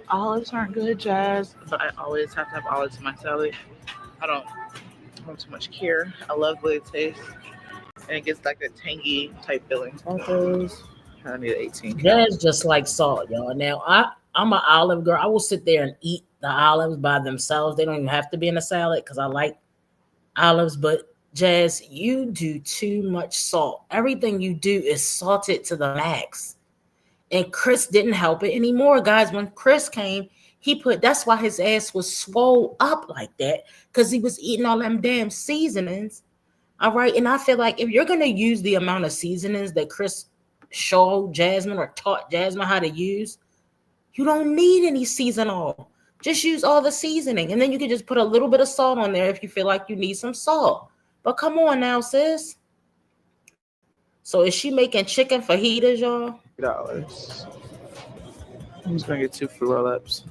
olives aren't good, Jazz, but I always have to have olives in my salad. I don't too much care. I love the way it tastes, and it gets like a tangy type feeling. I need 18. Jazz just like salt, y'all. Now I'm an olive girl. I will sit there and eat the olives by themselves. They don't even have to be in a salad because I like olives. But Jazz, you do too much salt. Everything you do is salted to the max. And Chris didn't help it anymore, guys. When Chris came, that's why his ass was swole up like that, because he was eating all them damn seasonings. All right. And I feel like if you're going to use the amount of seasonings that Chris showed Jasmine or taught Jasmine how to use, you don't need any seasonal. Just use all the seasoning. And then you can just put a little bit of salt on there if you feel like you need some salt. But come on now, sis. So is she making chicken fajitas, y'all? $8. I'm just gonna get 2 fruit roll-ups.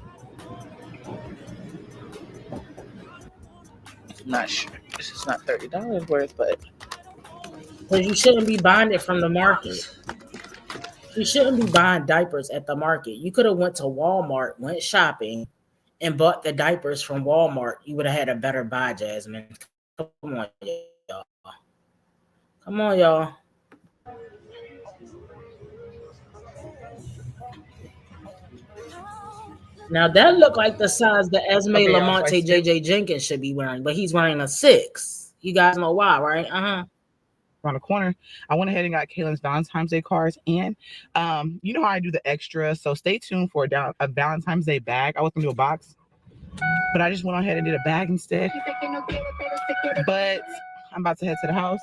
Not sure. This is not $30 worth, but you shouldn't be buying it from the market. You shouldn't be buying diapers at the market. You could have went to Walmart, went shopping, and bought the diapers from Walmart. You would have had a better buy, Jasmine. Come on, y'all. Come on, y'all. Now that looked like the size that Esme Lamonte JJ Jenkins should be wearing, but he's wearing a 6. You guys know why, right? Around the corner, I went ahead and got Kaylin's Valentine's Day cards, and you know how I do the extra, so stay tuned for a Valentine's Day bag. I was gonna do a box, but I just went ahead and did a bag instead. But I'm about to head to the house.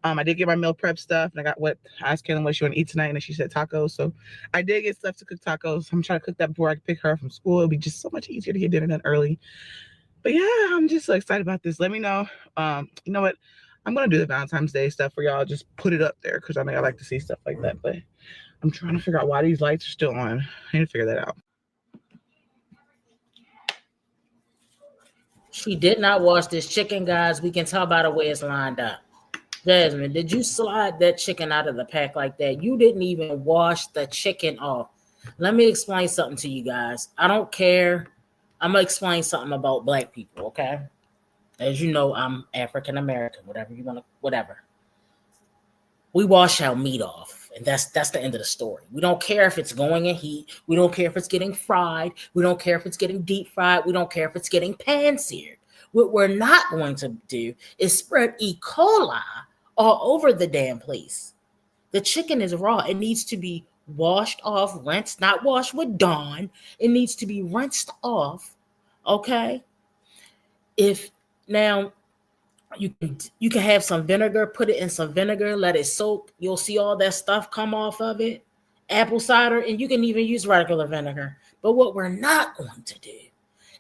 I did get my meal prep stuff, and I asked Kaylin what she want to eat tonight, and then she said tacos. So I did get stuff to cook tacos. I'm trying to cook that before I can pick her up from school. It'll be just so much easier to get dinner done early. But yeah, I'm just so excited about this. Let me know. You know what? I'm gonna do the Valentine's Day stuff for y'all. Just put it up there because I know I like to see stuff like that. But I'm trying to figure out why these lights are still on. I need to figure that out. She did not wash this chicken, guys. We can tell by the way it's lined up. Jasmine, did you slide that chicken out of the pack like that? You didn't even wash the chicken off. Let me explain something to you guys. I don't care. I'm going to explain something about Black people, okay? As you know, I'm African American, whatever. We wash our meat off, and that's the end of the story. We don't care if it's going in heat. We don't care if it's getting fried. We don't care if it's getting deep fried. We don't care if it's getting pan-seared. What we're not going to do is spread E. coli all over the damn place. The chicken is raw. It needs to be washed off, rinsed, not washed with Dawn. It needs to be rinsed off. Okay. If now you can have some vinegar, put it in some vinegar, let it soak. You'll see all that stuff come off of it. Apple cider, and you can even use regular vinegar. But what we're not going to do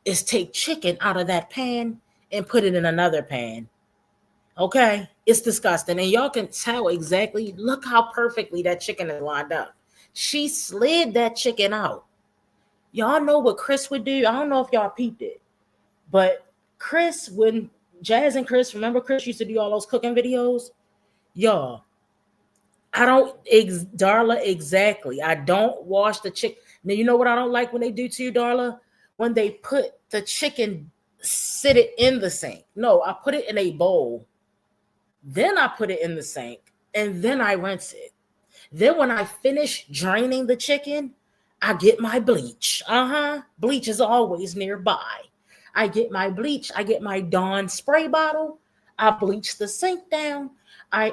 is take chicken out of that pan and put it in another pan. Okay, it's disgusting. And y'all can tell exactly, look how perfectly that chicken is lined up. She slid that chicken out. Y'all know what Chris would do? I don't know if y'all peeped it, but Chris, when Jazz and Chris, remember Chris used to do all those cooking videos? Y'all, I don't, Darla, exactly. I don't wash the chicken. Now, you know what I don't like when they do to you, Darla? When they put the chicken, sit it in the sink. No, I put it in a bowl. Then I put it in the sink, and then I rinse it. Then when I finish draining the chicken, I get my bleach. Bleach is always nearby. I get my bleach. I get my Dawn spray bottle. I bleach the sink down. I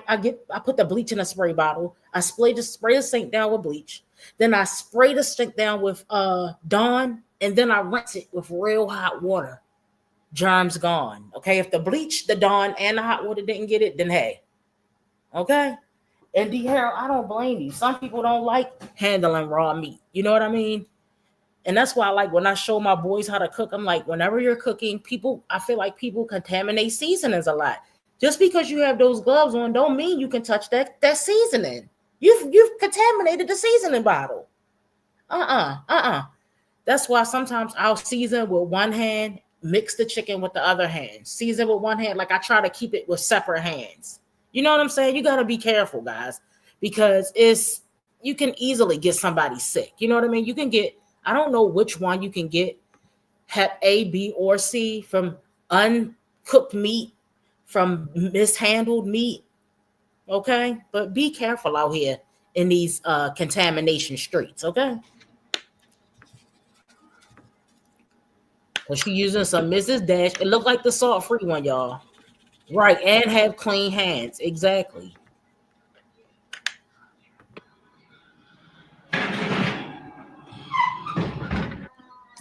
put the bleach in a spray bottle. I spray the sink down with bleach. Then I spray the sink down with Dawn, and then I rinse it with real hot water. Germs gone. Okay, if the bleach, the Dawn, and the hot water didn't get it, then hey. Okay. And D Harold, I don't blame you. Some people don't like handling raw meat. You know what I mean? And that's why I like when I show my boys how to cook. I'm like, whenever you're cooking, I feel like people contaminate seasonings a lot. Just because you have those gloves on, don't mean you can touch that seasoning. You've contaminated the seasoning bottle. That's why sometimes I'll season with one hand, mix the chicken with the other hand, season with one hand. Like I try to keep it with separate hands. You know what I'm saying? You got to be careful, guys, because you can easily get somebody sick. You know what I mean? You can get, I don't know which one you can get, Hep A, B, or C from uncooked meat, from mishandled meat. Okay? But be careful out here in these contamination streets. Okay? Well, she using some Mrs. Dash. It looked like the salt-free one, y'all. Right, and have clean hands. Exactly.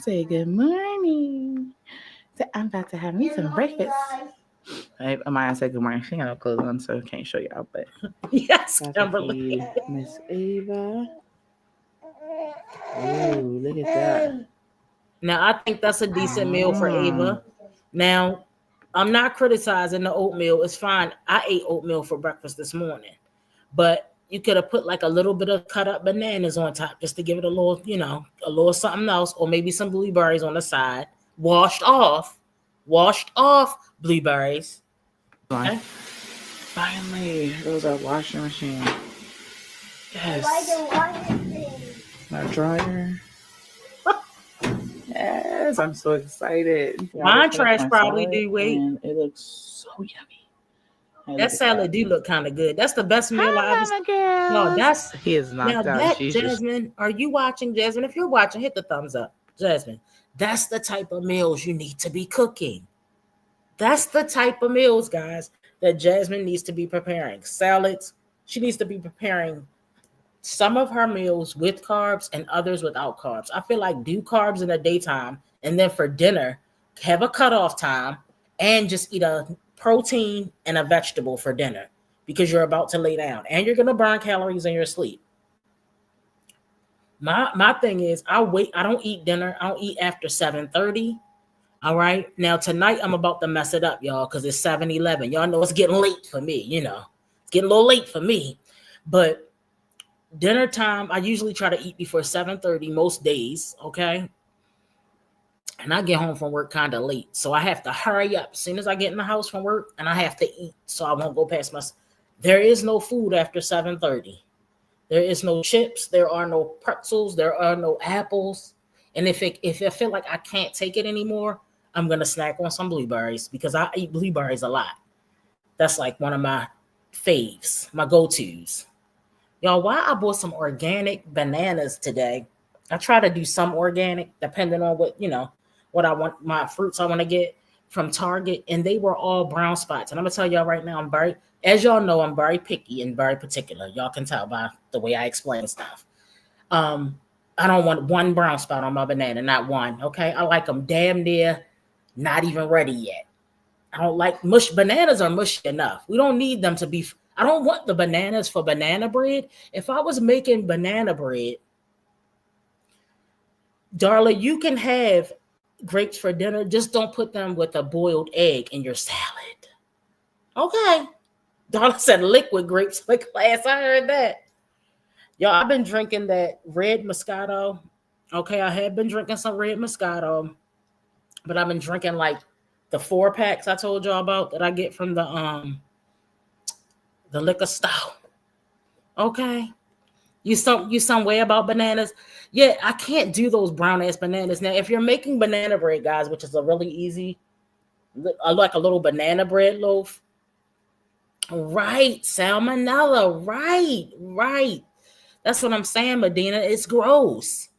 Say good morning. So I'm about to have me some breakfast. Amaya said good morning. She got no clothes on, so can't show y'all. But yes, Kimberly. Miss Ava. Oh, look at that. Now I think that's a decent meal for Ava. Now, I'm not criticizing the oatmeal. It's fine. I ate oatmeal for breakfast this morning, but you could have put like a little bit of cut up bananas on top just to give it a little, a little something else, or maybe some blueberries on the side, washed off blueberries. Okay. Finally, there goes our washing machine. Yes. My dryer. Yes, I'm so excited. Mine trash probably do wait. And it looks so yummy. That salad do look kind of good. That's the best meal I ever seen. No, that's he is knocked out. That, Jasmine, are you watching, Jasmine? If you're watching, hit the thumbs up. Jasmine, that's the type of meals you need to be cooking. That's the type of meals, guys, that Jasmine needs to be preparing. Salads. She needs to be preparing some of her meals with carbs and others without carbs. I feel like do carbs in the daytime, and then for dinner, have a cutoff time and just eat a protein and a vegetable for dinner because you're about to lay down and you're going to burn calories in your sleep. My thing is I don't eat dinner. I don't eat after 7:30. All right. Now tonight I'm about to mess it up, y'all, because it's 7-11. Y'all know it's getting late for me. It's getting a little late for me, but dinner time, I usually try to eat before 7:30 most days, okay? And I get home from work kind of late, so I have to hurry up as soon as I get in the house from work, and I have to eat, so I won't go past my... There is no food after 7:30. There is no chips. There are no pretzels. There are no apples. And if I feel like I can't take it anymore, I'm going to snack on some blueberries because I eat blueberries a lot. That's like one of my faves, my go-tos. Y'all, why I bought some organic bananas today. I try to do some organic depending on what I want, my fruits I want to get. from Target, and they were all brown spots. And I'm gonna tell y'all right now, as y'all know, I'm very picky and very particular. Y'all can tell by the way I explain stuff. I don't want one brown spot on my banana, not one. Okay, I like them damn near not even ready yet. I don't like mush. Bananas are mushy enough. We don't need them to be. I don't want the bananas for banana bread. If I was making banana bread, darling, you can have grapes for dinner. Just don't put them with a boiled egg in your salad. Okay. Darla said liquid grapes in the class. I heard that. Y'all, I've been drinking that red Moscato. Okay, I have been drinking some red Moscato, but I've been drinking like the 4-packs I told y'all about that I get from the liquor store. Okay. You some way about bananas? Yeah, I can't do those brown ass bananas. Now, if you're making banana bread, guys, which is a really easy, like a little banana bread loaf. Right, salmonella. Right. That's what I'm saying, Medina. It's gross.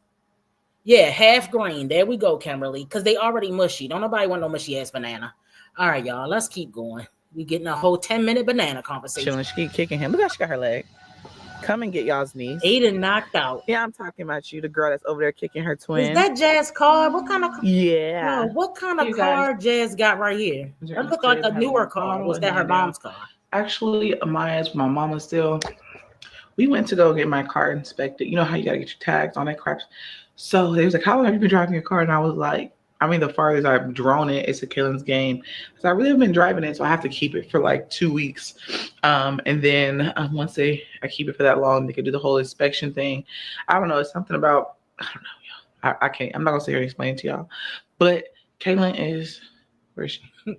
Yeah, half grain. There we go, Kimberly. Because they already mushy. Don't nobody want no mushy ass banana. All right, y'all. Let's keep going. We getting a whole 10-minute banana conversation. She keep kicking him. Look how she got her leg. Come and get y'all's niece. Aiden knocked out. Yeah, I'm talking about you, the girl that's over there kicking her twin. Is that Jazz car? What kind of car? Yeah. No, what kind of car Jazz got right here? That look like a newer car. Was that her mom's car? Actually, Amaya's my mama still. We went to go get my car inspected. You know how you gotta get your tags on that crap. So they was like, "How long have you been driving your car?" And I was like, the farthest I've drawn it, it's a Killen's game. So I really have been driving it, so I have to keep it for like 2 weeks. And then once I keep it for that long, they can do the whole inspection thing. I don't know. It's something about, I don't know, y'all. I can't. I'm not gonna sit here and explain it to y'all. But Kaylin is, where is she?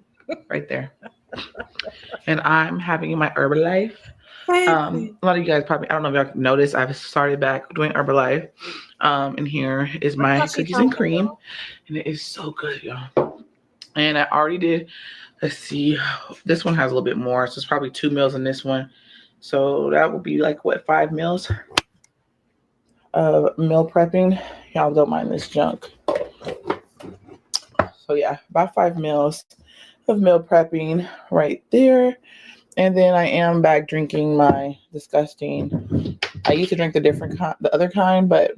Right there. And I'm having my Herbalife. A lot of you guys probably, I don't know if y'all noticed, I've started back doing Herbalife. And here is my cookies and cream. And it is so good, y'all. And I already did, let's see, this one has a little bit more. So it's probably 2 meals in this one. So that would be like, what, 5 meals of meal prepping. Y'all don't mind this junk. So yeah, about 5 meals of meal prepping right there. And then I am back drinking my disgusting, I used to drink the other kind, but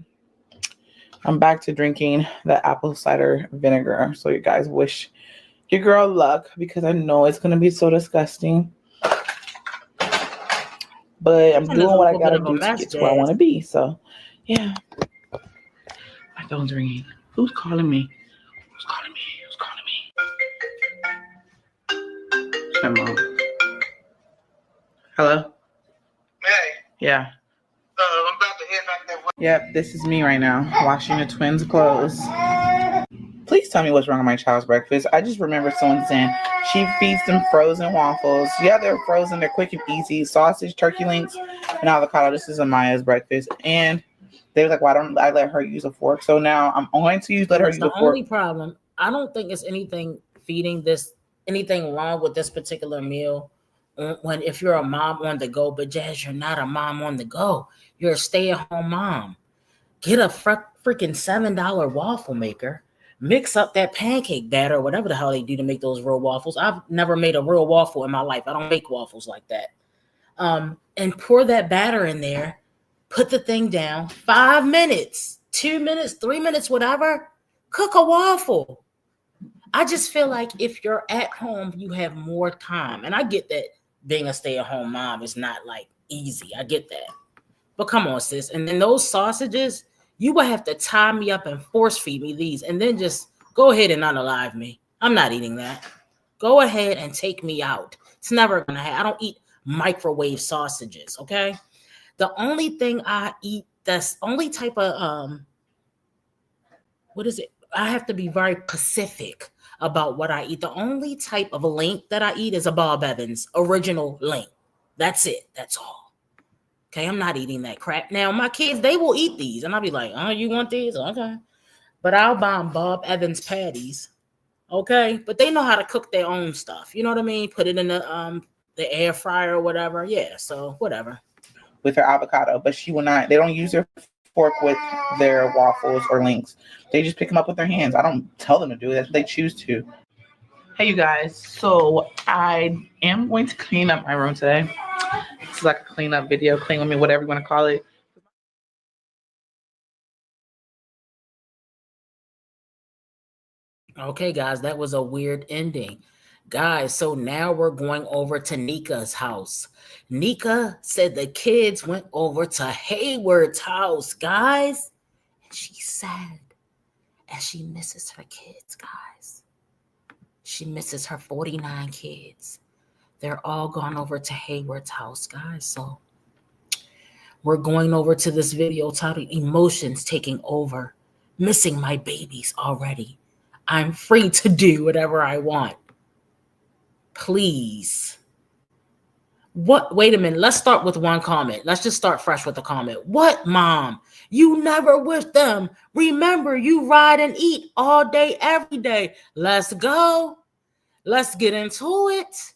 I'm back to drinking the apple cider vinegar. So you guys wish your girl luck, because I know it's going to be so disgusting. But I'm doing what I got to do to get to where I want to be. So yeah. My phone's ringing. Who's calling me? Who's calling me? Who's calling me? My mom. Hello? Hey, Yeah. I'm about to head back that way. Yep, this is me right now, washing the twins' clothes. Please tell me what's wrong with my child's breakfast. I just remember someone saying she feeds them frozen waffles. Yeah, they're frozen. They're quick and easy. Sausage, turkey links, and avocado. This is Amaya's breakfast. And they were like, why don't I let her use a fork? So now I'm going to let her use a fork. The only problem, I don't think it's anything wrong with this particular meal. When if you're a mom on the go, but Jazz, you're not a mom on the go. You're a stay-at-home mom. Get a freaking $7 waffle maker. Mix up that pancake batter or whatever the hell they do to make those real waffles. I've never made a real waffle in my life. I don't make waffles like that. And pour that batter in there. Put the thing down. 5 minutes, 2 minutes, 3 minutes, whatever. Cook a waffle. I just feel like if you're at home, you have more time. And I get that being a stay-at-home mom is not like easy. I get that. But come on, sis. And then those sausages, you will have to tie me up and force feed me these and then just go ahead and unalive me. I'm not eating that. Go ahead and take me out. It's never going to happen. I don't eat microwave sausages, okay? The only thing I eat, that's only type of, what is it? I have to be very specific about what I eat. The only type of link that I eat is a Bob Evans original link. That's it. That's all. Okay, I'm not eating that crap. Now, my kids, they will eat these. And I'll be like, oh, you want these? Okay. But I'll buy them Bob Evans patties. Okay? But they know how to cook their own stuff. You know what I mean? Put it in the air fryer or whatever. Yeah, so whatever. With her avocado. But she will not, they don't use their fork with their waffles or links. They just pick them up with their hands. I don't tell them to do it. They choose to. Hey, you guys. So I am going to clean up my room today. This is like a cleanup video, clean with me, whatever you want to call it. Okay, guys, that was a weird ending. Guys, so now we're going over to Nika's house. Nika said the kids went over to Hayward's house, guys. And she's sad. And she misses her kids, guys. She misses her 49 kids. They're all gone over to Hayward's house, guys. So we're going over to this video titled Emotions Taking Over. Missing my babies already. I'm free to do whatever I want. Please. What? Wait a minute. Let's start with one comment. Let's just start fresh with a comment. What, Mom? You never with them. Remember, you ride and eat all day, every day. Let's go. Let's get into it.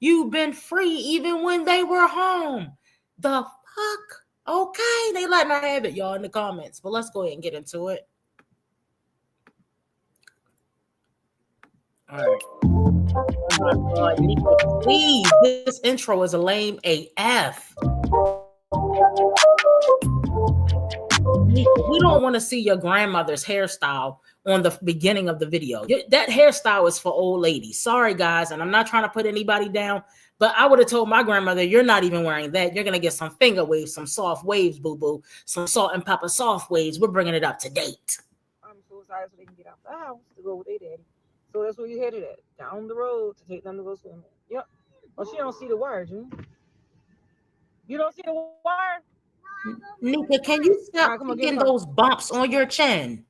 You've been free even when they were home. The fuck? Okay, they letting her have it, y'all, in the comments. But let's go ahead and get into it. All right. Oh my God, Nico, please. This intro is a lame AF. Nico, we don't want to see your grandmother's hairstyle on the beginning of the video. That hairstyle is for old ladies. Sorry, guys, and I'm not trying to put anybody down, but I would have told my grandmother, you're not even wearing that. You're going to get some finger waves, some soft waves, boo-boo, some salt and pepper soft waves. We're bringing it up to date. I'm so excited so they can get out the house to go with their daddy. So that's where you headed at, down the road to take them to go swimming. Yep. Oh, she don't see the wire, June. You don't see the wire? Nika, can you stop picking those bumps on your chin?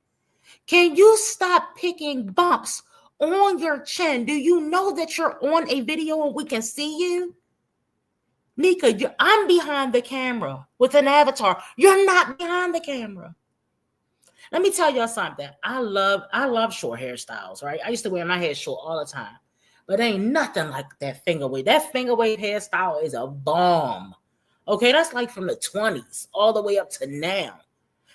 Can you stop picking bumps on your chin? Do you know that you're on a video and we can see you? Nika, I'm behind the camera with an avatar. You're not behind the camera. Let me tell y'all something. I love short hairstyles, right? I used to wear my hair short all the time. But ain't nothing like that finger wave. That finger wave hairstyle is a bomb. Okay, that's like from the 20s all the way up to now.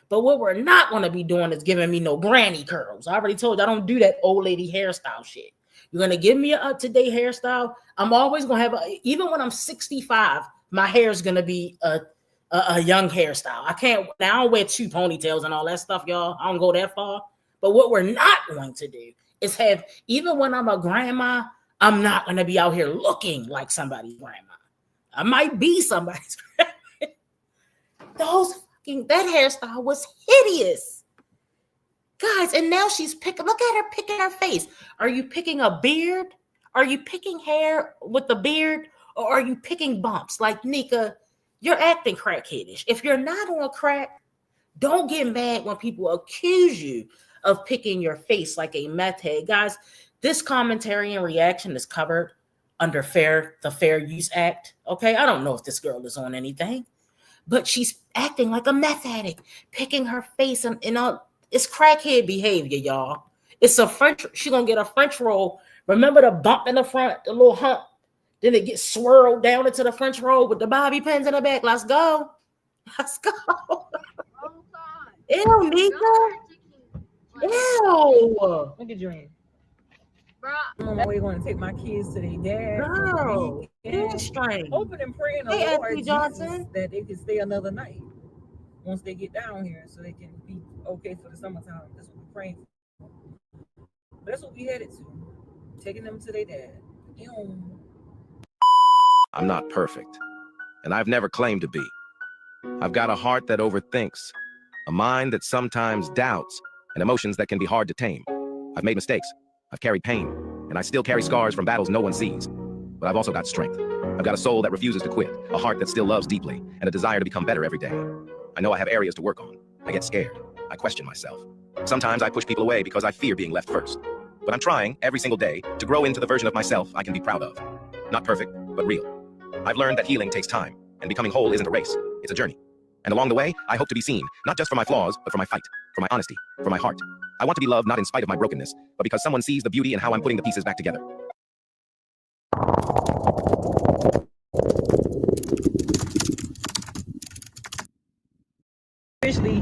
But what we're not going to be doing is giving me no granny curls. I already told you I don't do that old lady hairstyle shit. You're going to give me an up-to-date hairstyle. I'm always going to have, even when I'm 65, my hair is going to be a young hairstyle. I don't wear 2 ponytails and all that stuff, y'all. I don't go that far. But what we're not going to do is have, even when I'm a grandma, I'm not going to be out here looking like somebody's grandma. I might be somebody's grandma. That hairstyle was hideous. Guys, and now she's picking, look at her picking her face. Are you picking a beard? Are you picking hair with the beard? Or are you picking bumps? Like, Nika, you're acting crackheadish. If you're not on crack, don't get mad when people accuse you of picking your face like a meth head. Guys, this commentary and reaction is covered under the Fair Use Act. Okay, I don't know if this girl is on anything, but she's acting like a meth addict, picking her face, and it's crackhead behavior, y'all. It's a French. She's gonna get a French roll. Remember the bump in the front, the little hump. Then it gets swirled down into the French roll with the bobby pins in the back. Let's go. Let's go. Ew, Nika. Ew. Look at you in. I'm on my way going to take my kids to their dad. Girl, it's strange. Hoping and praying the Hey, Lord Anthony Johnson, Jesus that they can stay another night once they get down here so they can be okay for the summertime. That's what we're praying for. But that's what we headed to. Taking them to their dad. I'm not perfect, and I've never claimed to be. I've got a heart that overthinks, a mind that sometimes doubts, and emotions that can be hard to tame. I've made mistakes, I've carried pain, and I still carry scars from battles no one sees. But I've also got strength. I've got a soul that refuses to quit, a heart that still loves deeply, and a desire to become better every day. I know I have areas to work on. I get scared. I question myself. Sometimes I push people away because I fear being left first. But I'm trying every single day to grow into the version of myself I can be proud of. Not perfect, but real. I've learned that healing takes time, and becoming whole isn't a race, it's a journey. And along the way, I hope to be seen, not just for my flaws, but for my fight, for my honesty, for my heart. I want to be loved not in spite of my brokenness, but because someone sees the beauty in how I'm putting the pieces back together. Officially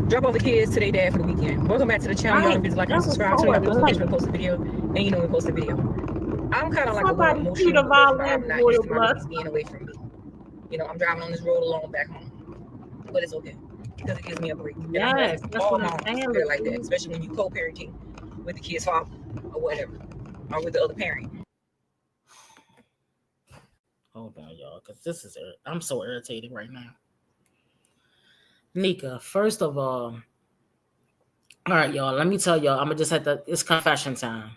drop off the kids to their dad for the weekend. Welcome back to the channel. Y'all please like and subscribe. Turn on notifications when we post a video. And you know when we post a video. I'm kind of like a little emotional because I'm not used to my babies being away from me. You know, I'm driving on this road alone back home. But it's okay. Because it gives me a break. Yes, that's all moms feel like that, especially when you co-parenting with the kid's father or whatever. Or with the other parent. Hold on, y'all, because this is I'm so irritated right now. Nika, first of all right, y'all, let me tell y'all, I'm gonna just have to, it's confession time.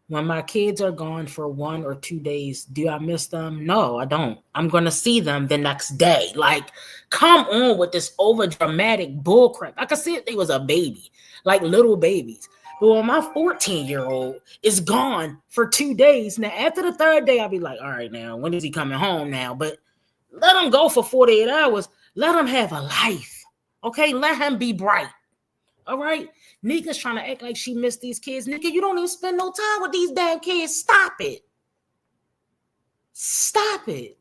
When my kids are gone for 1 or 2 days, do I miss them? No, I don't. I'm gonna see them the next day. Like, come on with this over dramatic bullcrap. I could see if they was a baby, like little babies. But when my 14-year-old is gone for 2 days, now after the third day, I'll be like, all right, now, when is he coming home now? But let him go for 48 hours. Let him have a life. Okay, let him be bright. All right? Nika's trying to act like she missed these kids. Nika, you don't even spend no time with these damn kids. Stop it. Stop it.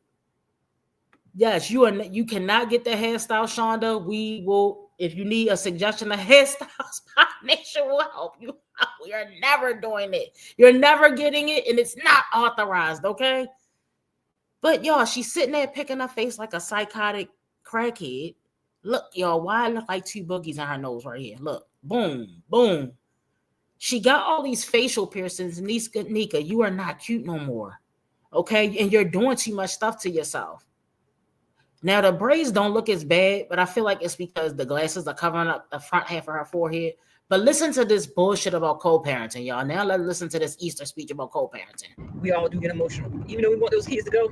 Yes, you cannot get the hairstyle, Shonda. We will, if you need a suggestion of hairstyles, Nation will help you. We are never doing it. You're never getting it, and it's not authorized, okay? But y'all, she's sitting there picking her face like a psychotic crackhead. Look, y'all, why I look like 2 boogies in her nose right here? Look, boom, boom. She got all these facial piercings. Nika, you are not cute no more, okay? And you're doing too much stuff to yourself. Now, the braids don't look as bad, but I feel like it's because the glasses are covering up the front half of her forehead. But listen to this bullshit about co-parenting, y'all. Now let's listen to this Easter speech about co-parenting. We all do get emotional. Even though we want those kids to go,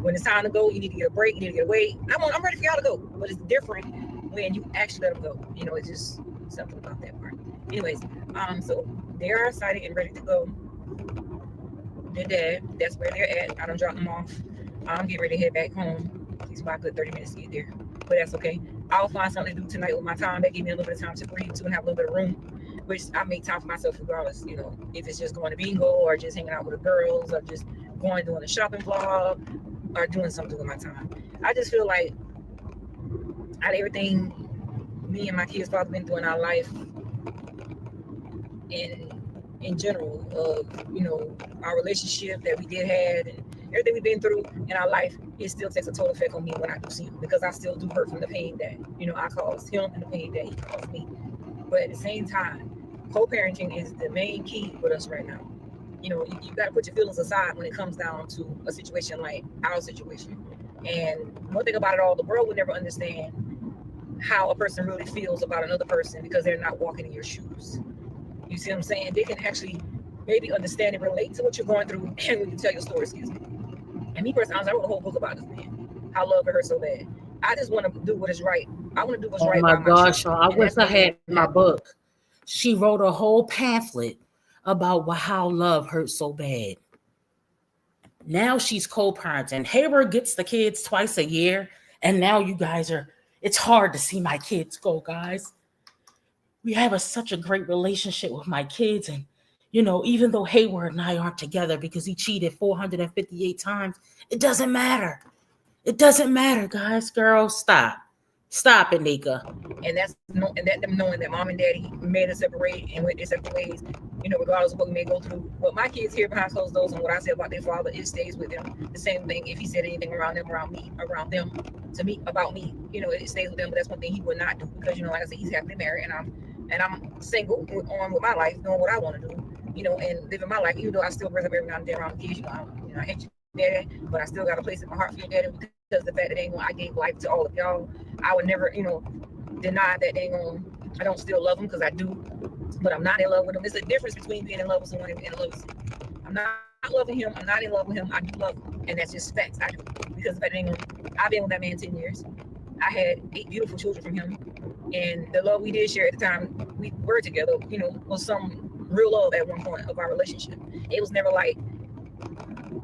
when it's time to go, you need to get a break, you need to get away. I'm ready for y'all to go. But it's different when you actually let them go. You know, it's just something about that part. Anyways, so they are excited and ready to go. Their dad, that's where they're at. I done dropped them off. I'm getting ready to head back home. Takes about a good 30 minutes to get there, but that's okay. I'll find something to do tonight with my time. That gave me a little bit of time to breathe too and have a little bit of room, which I make time for myself regardless. You know, if it's just going to bingo or just hanging out with the girls or just going doing a shopping vlog or doing something with my time. I just feel like out of everything me and my kids' father been through in our life, in general, of you know our relationship that we did had and everything we've been through in our life, it still takes a total effect on me when I do see him, because I still do hurt from the pain that, you know, I caused him and the pain that he caused me. But at the same time, co-parenting is the main key with us right now. You know, you got to put your feelings aside when it comes down to a situation like our situation. And one thing about it all, the world will never understand how a person really feels about another person because they're not walking in your shoes. You see what I'm saying? They can actually maybe understand and relate to what you're going through and when you tell your story, excuse me. And me personally, I wrote a whole book about this man. How love hurt so bad. I just want to do what is right. I want to do what's right. Oh my gosh, I wish I had my book. She wrote a whole pamphlet about how love hurt so bad. Now she's co-parenting. Hayward gets the kids twice a year, and now you guys are, it's hard to see my kids go, guys. We have such a great relationship with my kids, and you know, even though Hayward and I aren't together because he cheated 458 times, it doesn't matter. It doesn't matter, guys. Girls, stop. Stop it, Nika. And that's them knowing that mom and daddy made us separate and went their separate ways, you know, regardless of what we may go through. But my kids here behind closed doors, and what I say about their father, it stays with them. The same thing if he said anything around them, around them, to me, about me, you know, it stays with them. But that's one thing he would not do because, you know, like I said, he's happily married, and I'm single on with my life, doing what I want to do. You know, and living my life, even though I still bring up every now and then around the kids, you know, I hate you, daddy, but I still got a place in my heart for your daddy because the fact that I gave life to all of y'all, I would never, you know, deny that I don't still love them, because I do, but I'm not in love with them. There's a difference between being in love with someone and being in love with someone. I'm not loving him. I'm not in love with him. I do love him, and that's just facts. I do, because the fact that I've been with that man 10 years. I had 8 beautiful children from him, and the love we did share at the time we were together, you know, was some real love at one point of our relationship. It was never like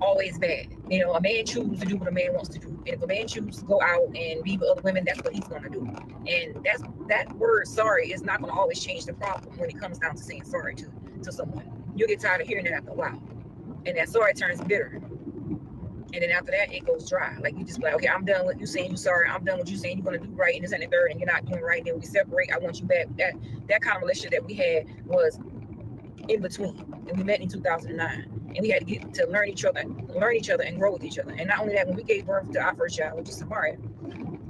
always bad. You know, a man chooses to do what a man wants to do. And if a man chooses to go out and be with other women, that's what he's going to do. And that word sorry is not going to always change the problem when it comes down to saying sorry to someone. You'll get tired of hearing that after a while. And that sorry turns bitter. And then after that, it goes dry. Like you just like, okay, I'm done with you saying you sorry. I'm done with you saying you're gonna do right, and this and the third, and you're not doing right. And then we separate. I want you back. That kind of relationship that we had was in between, and we met in 2009, and we had to get to learn each other, and grow with each other. And not only that, when we gave birth to our first child, which is Samara,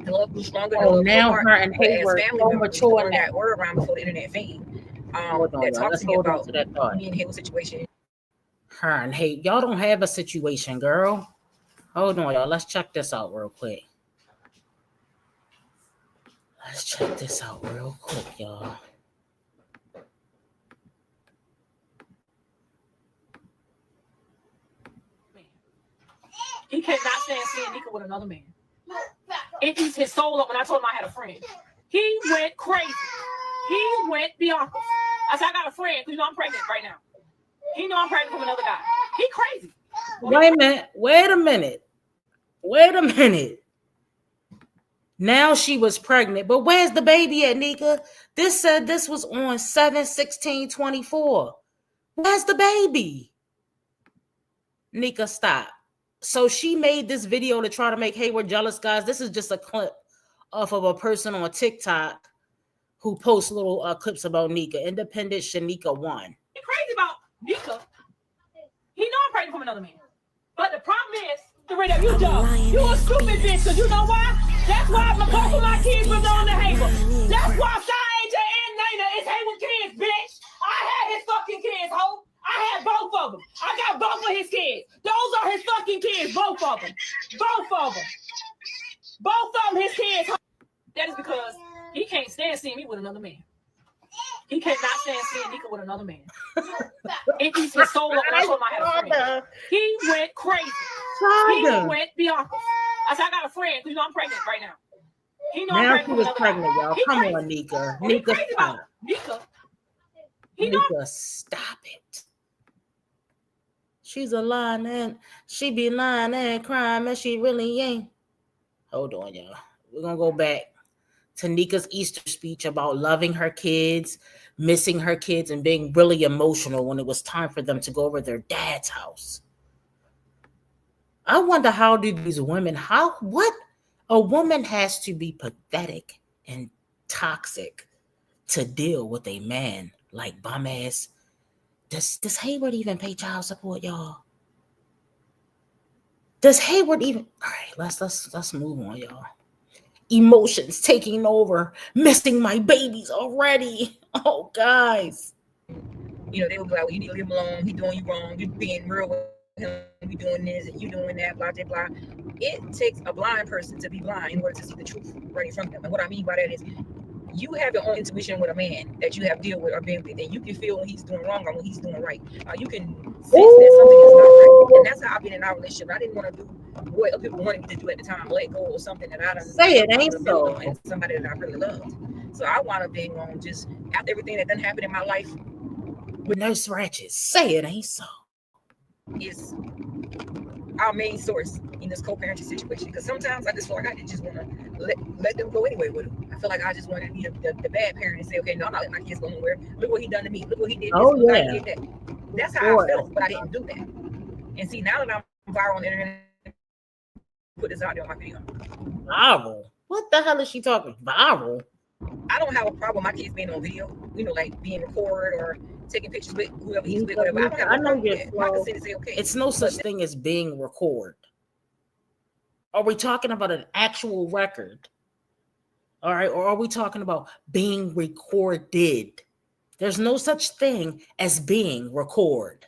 the love grew stronger. Oh, now her and Hayward so mature now. That word around before the internet fame. That talks to me about me and Hayward's situation. Her and Hayward, y'all don't have a situation, girl. Hold on, y'all. Let's check this out real quick. Let's check this out real quick, y'all. He cannot stand seeing Nika with another man. It eats his soul up when I told him I had a friend. He went crazy. He went beyond. I said, I got a friend because you know I'm pregnant right now. He know I'm pregnant from another guy. He crazy. Wait a minute. Wait a minute. Wait a minute. Now she was pregnant, but where's the baby at, Nika? This said this was on 7/16/24. Where's the baby? Nika, stop. So she made this video to try to make Hayward jealous, guys. This is just a clip off of a person on TikTok who posts little clips about Nika. Independent Shanika 1. He crazy about Nika. He know I'm pregnant from another man. But the problem is, Dorita, you dumb. You a stupid bitch, because you know why? That's why both of my kids was on the Hayward. That's why AJ and Nana is Hayward kids, bitch. I had his fucking kids, ho. I had both of them. I got both of his kids. Those are his fucking kids, both of them. Both of them. Both of them his kids. That is because he can't stand seeing me with another man. He cannot stand seeing Nika with another man. It eats his soul up when I told him I had a friend. He went crazy. He went beyond. I said, I got a friend because you know I'm pregnant right now. He know now I'm she was pregnant, y'all. Come on, Nika. Nika, stop. Nika, stop it. She's a lying and she be lying and crying and she really ain't. Hold on, y'all. We're going to go back to Nika's Easter speech about loving her kids, missing her kids, and being really emotional when it was time for them to go over their dad's house. I wonder how do these women, what a woman has to be pathetic and toxic to deal with a man like bum ass. Does Hayward even pay child support, y'all? Does Hayward even? All right, let's move on, y'all. Emotions taking over, missing my babies already. Oh, guys. You know, they would be like, well, you need to leave him alone. He's doing you wrong. You're being real with him. You doing this and you doing that, blah, blah, blah. It takes a blind person to be blind in order to see the truth right in front of them. And what I mean by that is, you have your own intuition with a man that you have dealt with or been with, and you can feel when he's doing wrong or when he's doing right. You can sense that something is not right, and that's how I've been in our relationship. I didn't want to do what other people wanted me to do at the time, let go of something that I done say it ain't so, and somebody that I really loved. So I wound up being on just after everything that done happened in my life with no scratches. Say it ain't so. Is our main source in this co-parenting situation, because sometimes I just feel like I just want to let them go anyway with them. I feel like I just want to be the bad parent and say, okay, no, I'm not letting my kids go nowhere. Look what he done to me. Look what he did. Oh, this, yeah. I did that. That's how I felt, but I didn't do that. And see, now that I'm viral on the internet, put this out there on my video. Viral? What the hell is she talking? Viral? I don't have a problem with my kids being on video, you know, like being recorded or taking pictures with whoever he's with, whatever. I don't have a problem with that. My consent is okay. It's no such thing as being recorded. Are we talking about an actual record? All right, or are we talking about being recorded? There's no such thing as being recorded.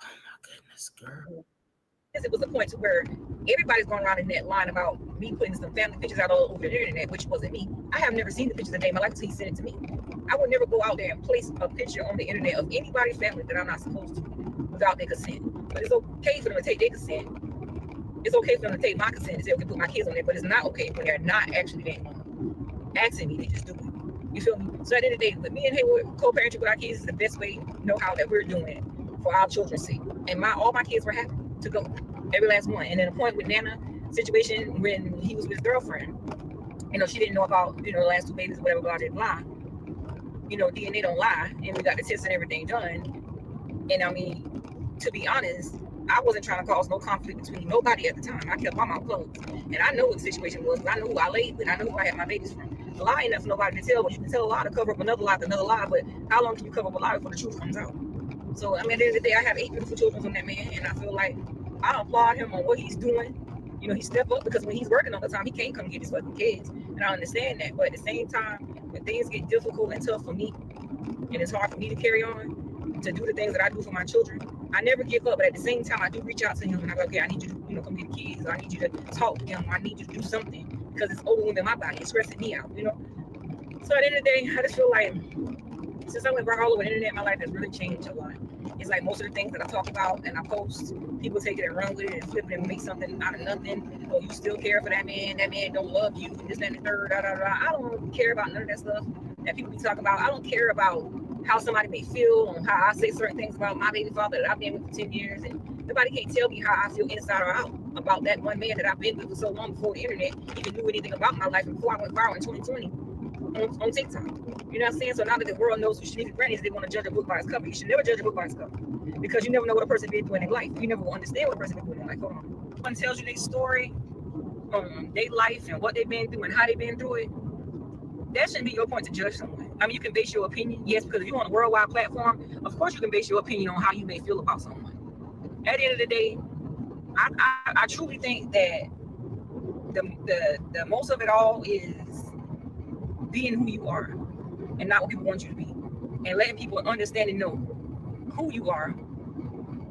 Oh my goodness, girl. It was a point to where everybody's going around in that line about me putting some family pictures out all over the internet, which wasn't me. I have never seen the pictures a day in my life until he sent it to me. I would never go out there and place a picture on the internet of anybody's family that I'm not supposed to without their consent. But it's okay for them to take their consent. It's okay for them to take my consent and say, okay, put my kids on there, but it's not okay when they're not actually asking me, they just do it. You feel me? So at the end of the day, with me and Hayward co-parenting with our kids is the best way, know-how that we're doing it for our children's sake. And all my kids were happy to go, every last one. And then the point with Nana situation when he was with his girlfriend, you know, she didn't know about, you know, the last two babies, whatever, blah, blah, blah. You know, DNA don't lie, and we got the tests and everything done. And I mean, to be honest, I wasn't trying to cause no conflict between nobody at the time. I kept my mouth closed. And I know what the situation was. I know who I laid with. I know who I had my babies from. A lie ain't enough for nobody to tell, but you can tell a lie to cover up another lie, but how long can you cover up a lie before the truth comes out? So, I mean, at the end of the day, I have 8 beautiful children from that man, and I feel like I applaud him on what he's doing. You know, he stepped up because when he's working all the time, he can't come get his fucking kids. And I understand that. But at the same time, when things get difficult and tough for me, and it's hard for me to carry on, to do the things that I do for my children, I never give up. But at the same time, I do reach out to him and I go, okay, I need you to, you know, come get the kids. Or I need you to talk to them. Or I need you to do something because it's overwhelming my body. It's stressing me out, you know. So at the end of the day, I just feel like since I went back all over the internet, my life has really changed a lot. It's like most of the things that I talk about and I post, people take it and run with it and flip it and make something out of nothing. Oh, you still care for that man don't love you, this, that, and the third, da, da, da. I don't care about none of that stuff that people be talking about. I don't care about how somebody may feel and how I say certain things about my baby father that I've been with for 10 years. And nobody can't tell me how I feel inside or out about that one man that I've been with for so long before the internet even knew anything about my life and before I went viral in 2020 on TikTok. You know what I'm saying? So now that the world knows who Shanika Grant is, they want to judge a book by its cover. You should never judge a book by its cover because you never know what a person been through in their life. You never will understand what a person been through in their life. Hold on. Someone tells you their story, their life and what they've been through and how they've been through it. That shouldn't be your point to judge someone. I mean, you can base your opinion, yes, because if you're on a worldwide platform, of course you can base your opinion on how you may feel about someone. At the end of the day, I truly think that the most of it all is being who you are and not what people want you to be, and letting people understand and know who you are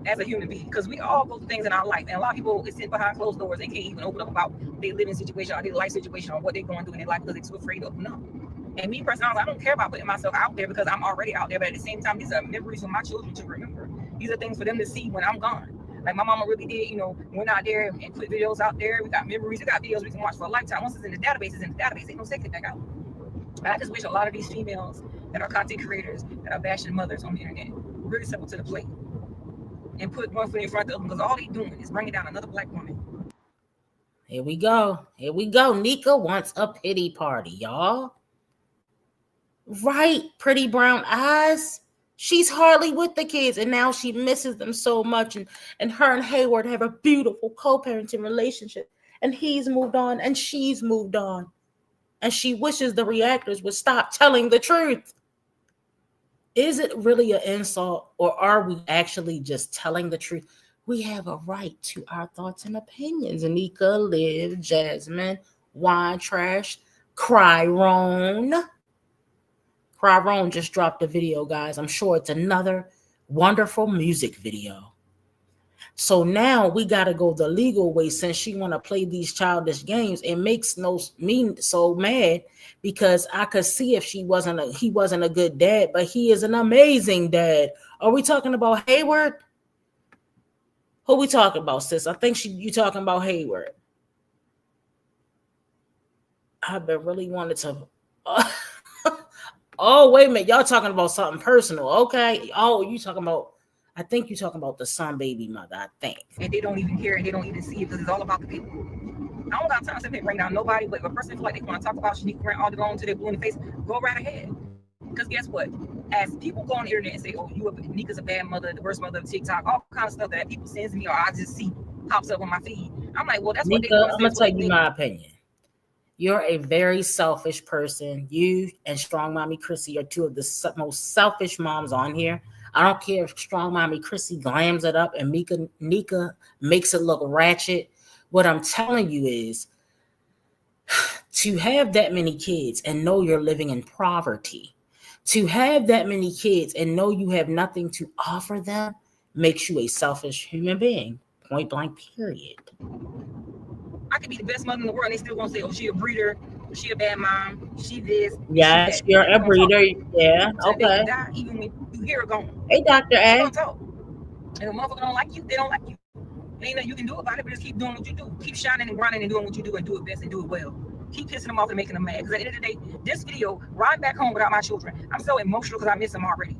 as a human being, because we all go through things in our life, and a lot of people sit behind closed doors. They can't even open up about their living situation or their life situation or what they're going through in their life because they're too afraid to open up. And me personally, I don't care about putting myself out there because I'm already out there, but at the same time, these are memories for my children to remember. These are things for them to see when I'm gone. Like my mama really did, you know, went out there and put videos out there. We got memories, we got videos we can watch for a lifetime. Once it's in the database, it's in the database. Ain't no taking it back out. And I just wish a lot of these females that are content creators, that are bashing mothers on the internet, really step up to the plate and put one foot in front of the other, because all they doing is bringing down another black woman. Here we go. Here we go. Nika wants a pity party, y'all. Right, pretty brown eyes. She's hardly with the kids, and now she misses them so much. And her and Hayward have a beautiful co-parenting relationship. And he's moved on, and she's moved on. And she wishes the reactors would stop telling the truth. Is it really an insult, or are we actually just telling the truth? We have a right to our thoughts and opinions. Nika, Liv, Jasmine, Wine Trash, Cryrone. Cryrone just dropped a video, guys. I'm sure it's another wonderful music video. So now we got to go the legal way since she want to play these childish games. It makes me so mad because I could see if he wasn't a good dad, but he is an amazing dad. Are we talking about Hayward? Who we talking about, sis? I think you talking about Hayward. I've been really wanted to. Oh, wait a minute. Y'all talking about something personal. Okay. Oh, you talking about. I think you're talking about the son baby mother, I think. And they don't even care and they don't even see it because it's all about the people. I don't got time to bring down nobody, but if a person feel like they want to talk about Shanika Grant all the way to their blue in the face, go right ahead. Because guess what? As people go on the internet and say, oh, Nika's a bad mother, the worst mother of TikTok, all kind of stuff that people sends me or I just see pops up on my feed. I'm like, well, that's Nika, what I'm going to tell you my opinion. You're a very selfish person. You and Strong Mommy Chrissy are two of the most selfish moms on here. I don't care if Strong Mommy Chrissy glams it up and Nika makes it look ratchet. What I'm telling you is to have that many kids and know you're living in poverty, to have that many kids and know you have nothing to offer them makes you a selfish human being. Point blank, period. I could be the best mother in the world and they still gonna say, oh, she a breeder, she a bad mom, she this. Yes, you're a breeder. Yeah, okay. Die, even when you hear her going. Hey, Dr. A. And if a motherfucker don't like you, they don't like you. There ain't nothing you can do about it, but just keep doing what you do. Keep shining and grinding and doing what you do and do it best and do it well. Keep pissing them off and making them mad. Because at the end of the day, this video, riding back home without my children, I'm so emotional because I miss them already.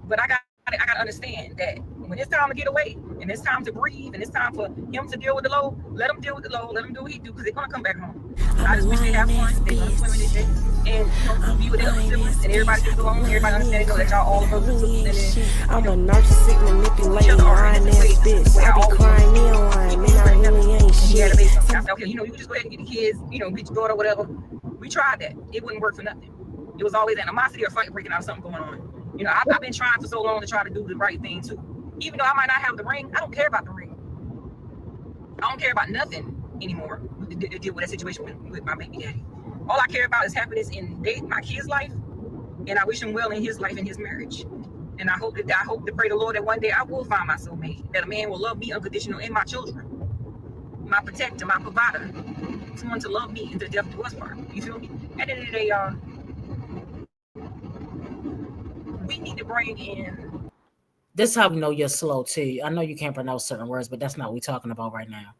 But I got to understand that when it's time to get away and it's time to breathe and it's time for him to deal with the low, let him deal with the low, let him do what he do because they're going to come back home. I just wish they have fun. They're going to swim in this shit and be with their other siblings and everybody gets along. Everybody understands that y'all all of us. I'm a narcissistic manipulating lying ass bitch. I be crying, me online, man, I really ain't shit. I said, okay, you just go ahead and get the kids, get your daughter, whatever. We tried that. It wouldn't work for nothing. It was always animosity or fight breaking out, something going on. I've been trying for so long to try to do the right thing too. Even though I might not have the ring, I don't care about the ring. I don't care about nothing anymore to deal with that situation with my baby daddy. All I care about is happiness in my kid's life, and I wish him well in his life and his marriage. And I hope to pray the Lord that one day I will find my soulmate, that a man will love me unconditional and my children, my protector, my provider, someone to love me until death do us part. You feel me? At the end of the day, y'all, we need to bring in. This is how we know you're slow too. I know you can't pronounce certain words, but that's not what we're talking about right now.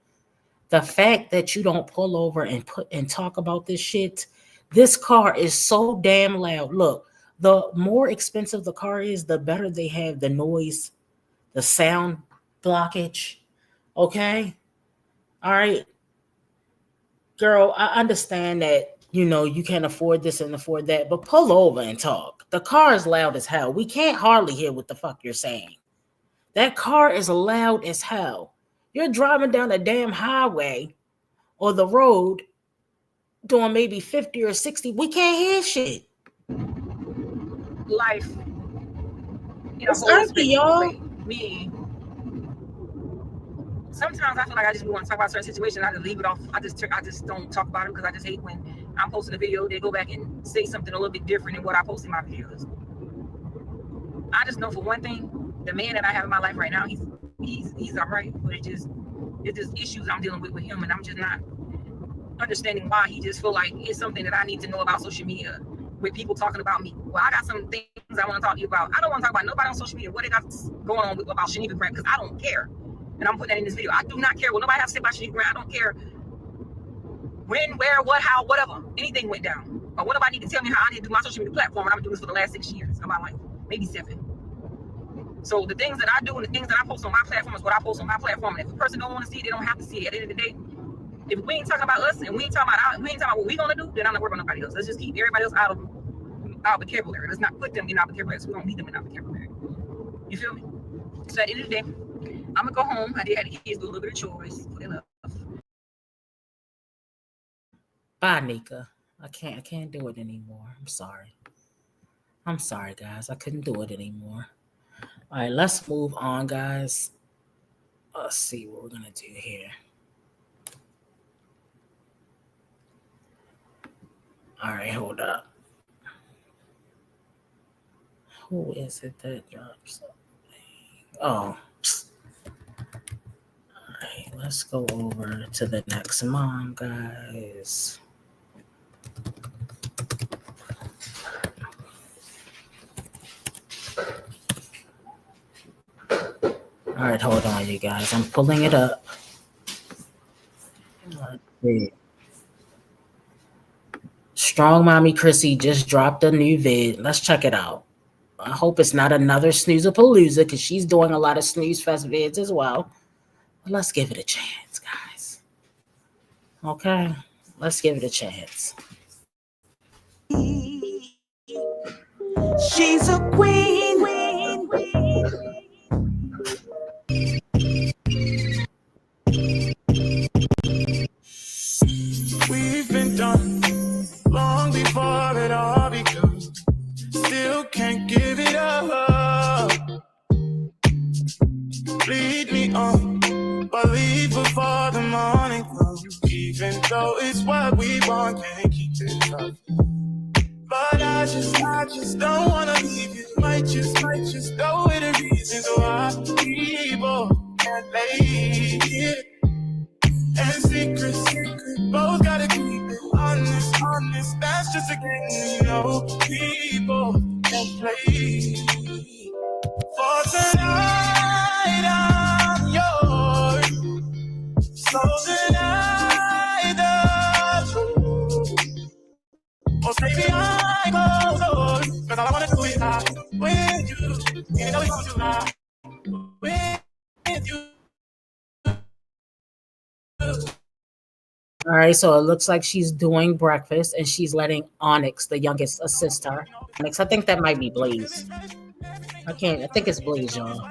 The fact that you don't pull over and talk about this shit. This car is so damn loud. Look, the more expensive the car is, the better they have the noise, the sound blockage. Okay? All right. Girl, I understand that, you can't afford this and afford that, but pull over and talk. The car is loud as hell. We can't hardly hear what the fuck you're saying. That car is loud as hell. You're driving down a damn highway or the road doing maybe 50 or 60. We can't hear shit. Life. It's earthy, y'all. Me. Sometimes I feel like I just want to talk about certain situations. I just leave it off. I just don't talk about it because I just hate when I'm posting a video, they go back and say something a little bit different than what I post in my videos. I just know for one thing, the man that I have in my life right now, he's all right, but it's just issues I'm dealing with him, and I'm just not understanding why he just feel like it's something that I need to know about social media with people talking about me. Well, I got some things I want to talk to you about. I don't want to talk about nobody on social media, what they got going on about Shaniqua Grant, because I don't care. And I'm putting that in this video. I do not care what nobody has to say about Shaniqua Grant. I don't care when, where, what, how, whatever. Anything went down. Or what nobody need to tell me how I need to do my social media platform, and I've been doing this for the last 6 years of my life, maybe 7. So the things that I do and the things that I post on my platform is what I post on my platform. And if a person don't want to see it, they don't have to see it. At the end of the day, if we ain't talking about us and we ain't talking about what we gonna do, then I'm not worried about nobody else. Let's just keep everybody else out of our vocabulary. Let's not put them in our vocabulary, so we don't need them in our vocabulary. You feel me? So at the end of the day, I'm gonna go home. I did have the kids do a little bit of chores for their love. Bye, Nika. I can't do it anymore. I'm sorry, guys. I couldn't do it anymore. All right, let's move on, guys. Let's see what we're gonna do here. All right, hold up. Who is it that dropped something? Oh. All right, let's go over to the next mom, guys. All right, hold on, you guys. I'm pulling it up. Let's see. Strong Mommy Chrissy just dropped a new vid. Let's check it out. I hope it's not another Snoozapalooza because she's doing a lot of Snooze Fest vids as well. But let's give it a chance, guys. Okay, let's give it a chance. She's a queen. We've been done long before it all becomes. Still can't give it up. Lead me on, but leave before the morning comes. Even though it's what we want, can't keep it up. But I just don't wanna leave you. Might just go with the reasons why people can't lay it. And secret, both gotta keep it honest. That's just a game, people can play. For tonight, I'm yours. So tonight, the truth. Or maybe I go doors. Cause all I wanna do is lie with you. You know you want to lie with you. All right, so it looks like she's doing breakfast and she's letting Onyx, the youngest, assist her. Onyx, I think that might be Blaze. I think it's Blaze, y'all.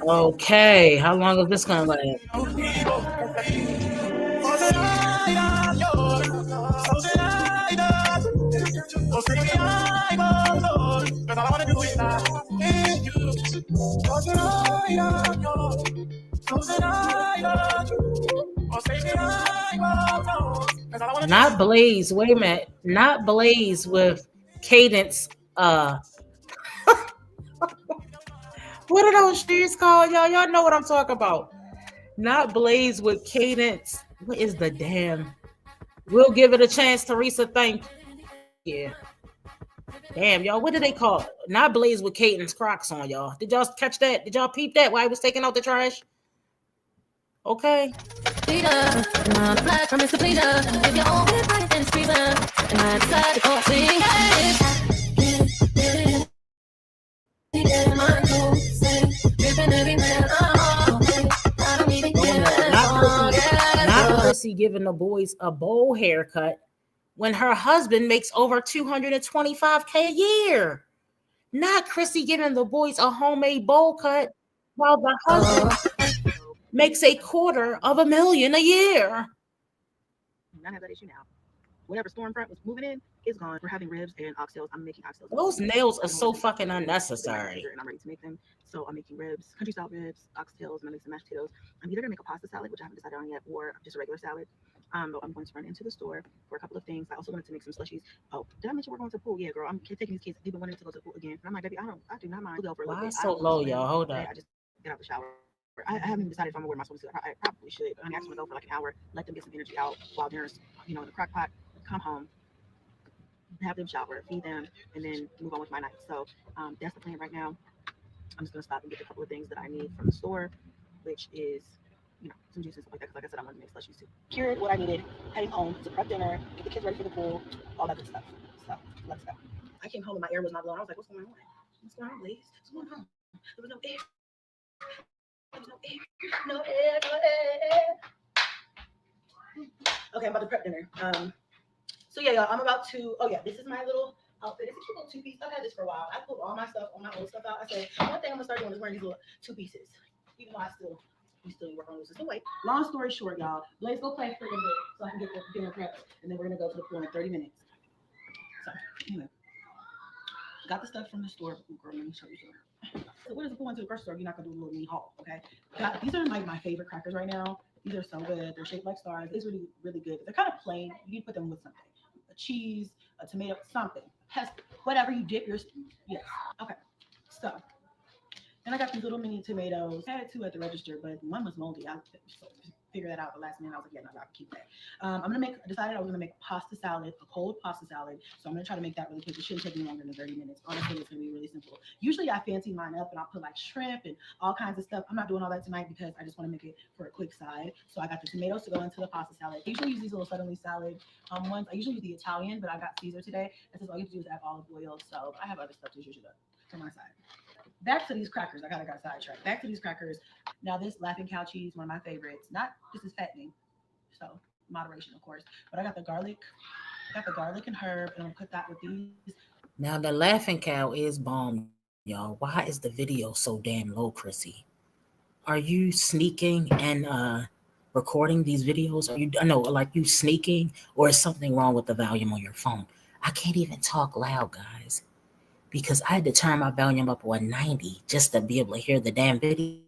Okay, how long is this gonna last? Not Blaze. Wait a minute. Not Blaze with Cadence. What are those streets called, y'all? Y'all know what I'm talking about. Not Blaze with Cadence. What is the damn? We'll give it a chance, Teresa. Thank you. Damn, y'all. What do they call it? Not Blaze with Cadence Crocs on, y'all. Did y'all catch that? Did y'all peep that while I was taking out the trash? Okay. Not Chrissy giving the boys a bowl haircut when her husband makes over $225K a year. Not Chrissy giving the boys a homemade bowl cut while the husband makes $250,000 a year. Not have that issue now. Whatever Stormfront was moving in is gone. We're having ribs and oxtails. I'm making oxtails. Those nails are so fucking unnecessary. And I'm ready to make them. So I'm making ribs, country style ribs, oxtails. I'm gonna make some mashed potatoes. I'm either gonna make a pasta salad, which I haven't decided on yet, or just a regular salad. But I'm going to run into the store for a couple of things. I also wanted to make some slushies. Oh, did I mention we're going to the pool? Yeah, girl. I'm taking these kids. They've been wanting to go to the pool again. And I'm like, baby, I do not mind. We'll go for a little bit. Why so low, y'all? Hold up. I just get out the shower. I haven't decided if I'm gonna wear my swimsuit. I probably should. But I actually go for like an hour, let them get some energy out while dinner's, in the crock pot. Come home, have them shower, feed them, and then move on with my night. So that's the plan right now. I'm just gonna stop and get a couple of things that I need from the store, which is, some juices, like that. Because like I said, I'm gonna make slushies too. Cured what I needed, heading home to prep dinner, get the kids ready for the pool, all that good stuff. So let's go. I came home and my air was not blowing. I was like, what's going on? What's going on, Blaze? What's going on? There was no air. There was no air. No air. No air. Okay, I'm about to prep dinner. So yeah, y'all, I'm about to, this is my little outfit. It's a cute little two-piece. I've had this for a while. I pulled all my stuff, all my old stuff out. I said, one thing I'm gonna start doing is wearing these little two pieces. Even though we still work on this. So wait, long story short, y'all, Blaze go play for a little bit so I can get the dinner prepped, and then we're gonna go to the pool in 30 minutes. So anyway, got the stuff from the store. Ooh, girl, let me show you something. So what is the pool into the grocery store? You're not gonna do a little mini haul, okay? These are like my favorite crackers right now. These are so good. They're shaped like stars. It's really, really good. They're kind of plain. You need to put them with something. A cheese, a tomato, something. Whatever you dip your, yes. Okay. So, then I got these little mini tomatoes. I had two at the register, but one was moldy. I figured that out the last minute. I was like, yeah, no, I can keep that. I decided I was gonna make a pasta salad, a cold pasta salad. So I'm gonna try to make that really quick. It shouldn't take me longer than 30 minutes. Honestly, it's gonna be really simple. Usually I fancy mine up and I'll put like shrimp and all kinds of stuff. I'm not doing all that tonight because I just want to make it for a quick side. So I got the tomatoes to go into the pasta salad. I usually use these little suddenly salad ones. I usually use the Italian, but I got Caesar today. That's all you have to do is add olive oil. So I have other stuff to use it up for my side. Back to these crackers. I got sidetracked. Back to these crackers. Now this Laughing Cow cheese, one of my favorites. This is fattening, so moderation, of course. But I got the garlic and herb, and I'm gonna put that with these. Now the Laughing Cow is bomb, y'all. Why is the video so damn low, Chrissy? Are you sneaking and recording these videos? Are you sneaking, or is something wrong with the volume on your phone? I can't even talk loud, guys, because I had to turn my volume up 190 just to be able to hear the damn video.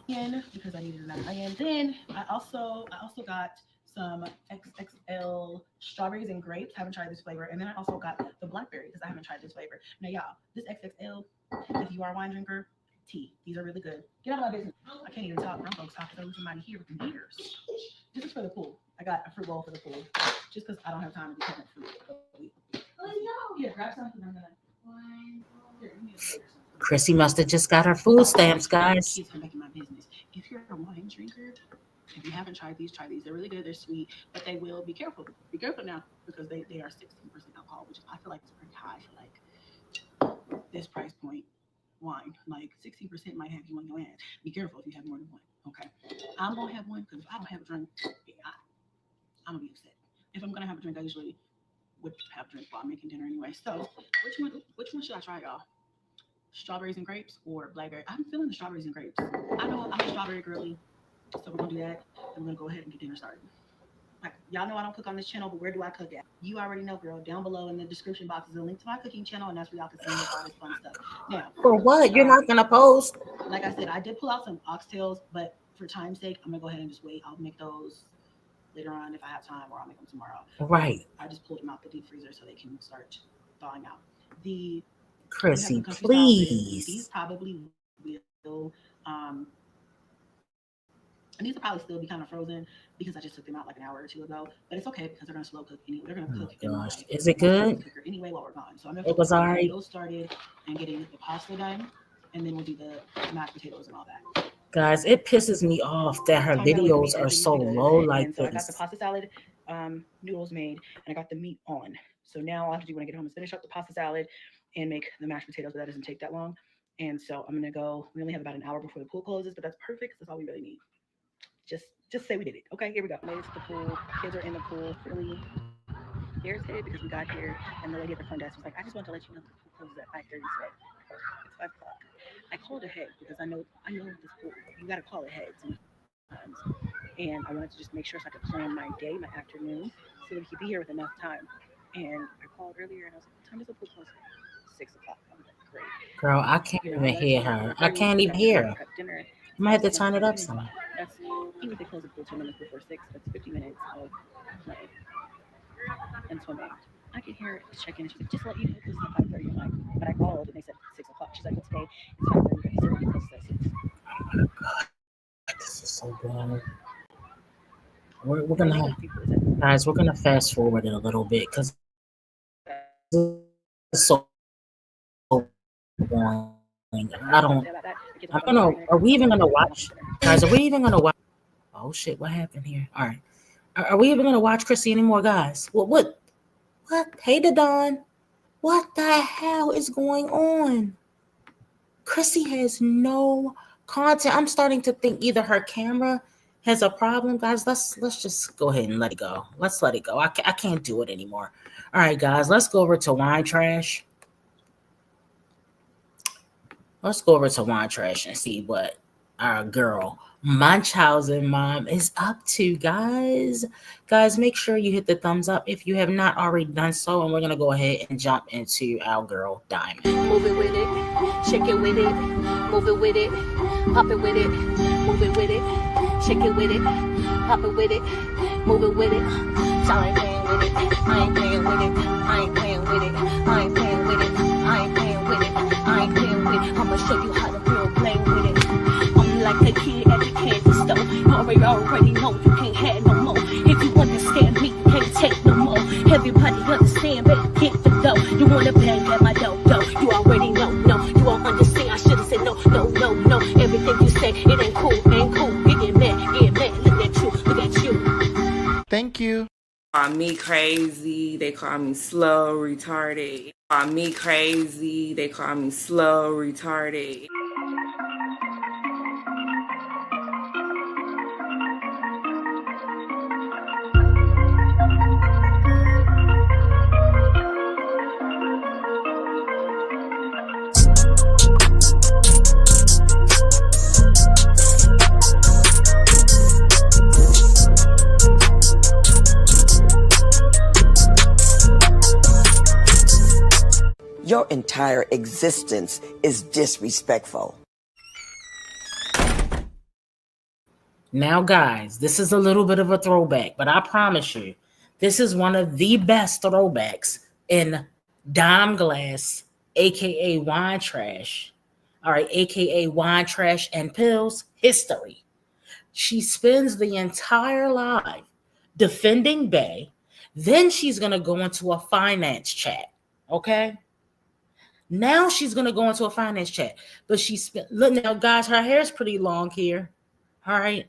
Because I needed another onion. Then I also got some XXL strawberries and grapes. I haven't tried this flavor. And then I also got the blackberry because I haven't tried this flavor. Now, y'all, this XXL, if you are a wine drinker, tea. These are really good. Get out of my business. I can't even talk. I'm folks talking to somebody here with the ears. This is for the pool. I got a fruit bowl for the pool just because I don't have time to be cutting fruit. Here, grab something. I'm gonna. Chrissy must have just got her food stamps, guys. Kids are making my business. If you're a wine drinker, if you haven't tried these, try these. They're really good. They're sweet, but they will be careful. Be careful now because they are 16% alcohol, which I feel like is pretty high for like this price point wine. Like 16% might have you on your ass. Be careful if you have more than one. Okay, I'm gonna have one because if I don't have a drink, I'm gonna be upset. If I'm gonna have a drink, I usually would have drink while I'm making dinner anyway. So which one should I try, y'all? Strawberries and grapes or blackberry? I'm feeling the strawberries and grapes. I know I'm a strawberry girly, so we're gonna do that. And we're gonna go ahead and get dinner started. Like, y'all know I don't cook on this channel, but where do I cook at? You already know, girl. Down below in the description box is a link to my cooking channel, and that's where y'all can see all this fun stuff. Now, For what? You're not gonna post? Like I said, I did pull out some oxtails, but for time's sake, I'm gonna go ahead and just wait. I'll make those later on if I have time, or I'll make them tomorrow. Right. I just pulled them out the deep freezer so they can start thawing out. The Chrissy, please. These probably will, and these will probably still be kind of frozen because I just took them out like an hour or two ago. But it's okay because they're gonna slow cook anyway. They're gonna cook. Oh gosh, is it good? Anyway, while we're gone, so I'm gonna it was alright. Those started and getting the pasta done, and then we'll do the mashed potatoes and all that. Guys, it pisses me off that her videos are so low like so this. I got the pasta salad noodles made, and I got the meat on. So now all I have to do when I get home is finish up the pasta salad and make the mashed potatoes, but that doesn't take that long. And so I'm gonna go. We only have about an hour before the pool closes, but that's perfect because that's all we really need. Just say we did it. Okay, here we go. Ladies, the pool. Kids are in the pool. Really irritated because we got here and the lady at the front desk was like, I just want to let you know the pool closes at 5:30 today. It's 5 o'clock. I called ahead because I know this pool. You gotta call ahead sometimes. And I wanted to just make sure so I could plan my day, my afternoon, so that we could be here with enough time. And I called earlier and I was like, what time does the pool close? 6 o'clock. I'm like, great. Girl, I can't even hear her. I can't even hear her. Dinner. I might have to turn it up some. That's even if they close the pool 2 minutes before 6, that's 50 minutes of playing and swimming. I can hear it check-in. She's like, just let you know this is at 5:30. I'm like, but I called and they said 6 o'clock. She's like, well, today it's 5:30. He said it closes at 6. Oh my god, this is so bad. We're gonna have, guys. We're gonna fast forward it a little bit because it's so boring. Are we even gonna watch? Guys, are we even gonna watch? Oh shit, what happened here? All right. Are we even gonna watch Chrissy anymore, guys? What? Hey, Don. What the hell is going on? Chrissy has no content. I'm starting to think either her camera has a problem, guys. Let's just go ahead and let it go. Let's let it go. I can't do it anymore. All right, guys, let's go over to Wine Trash. Let's go over to Wine Trash and see what our girl Munchausen mom is up to, guys. Guys, make sure you hit the thumbs up if you have not already done so, and we're gonna go ahead and jump into our girl Diamond. Move it with it, shake it with it, move it with it, pop it with it, move it with it, shake it with it, pop it with it, move it with it. So I ain't playing with it, I ain't playing with it, I ain't playing with it, I ain't playing with it, I ain't playing with it, I ain't playing with it. I'ma show you how to real play with it. I'm like a kid at the candy store. You already know you can't have no more. If you understand me, you can't take no more. Everybody understand, better get the dough. You wanna bang at my dough, you already know, no. You won't understand, I should've said no. Everything you say, it ain't cool. You get mad, look at you. Thank you. Call me crazy, they call me slow, retarded. Call me crazy, they call me slow, retarded. Your entire existence is disrespectful. Now, guys, this is a little bit of a throwback, but I promise you, this is one of the best throwbacks in Dime Glass, aka Wine Trash, all right, aka Wine Trash and Pills history. She spends the entire life defending Bay, then she's gonna go into a finance chat, okay? Now she's going to go into a finance chat. But look now, guys, her hair is pretty long here. All right.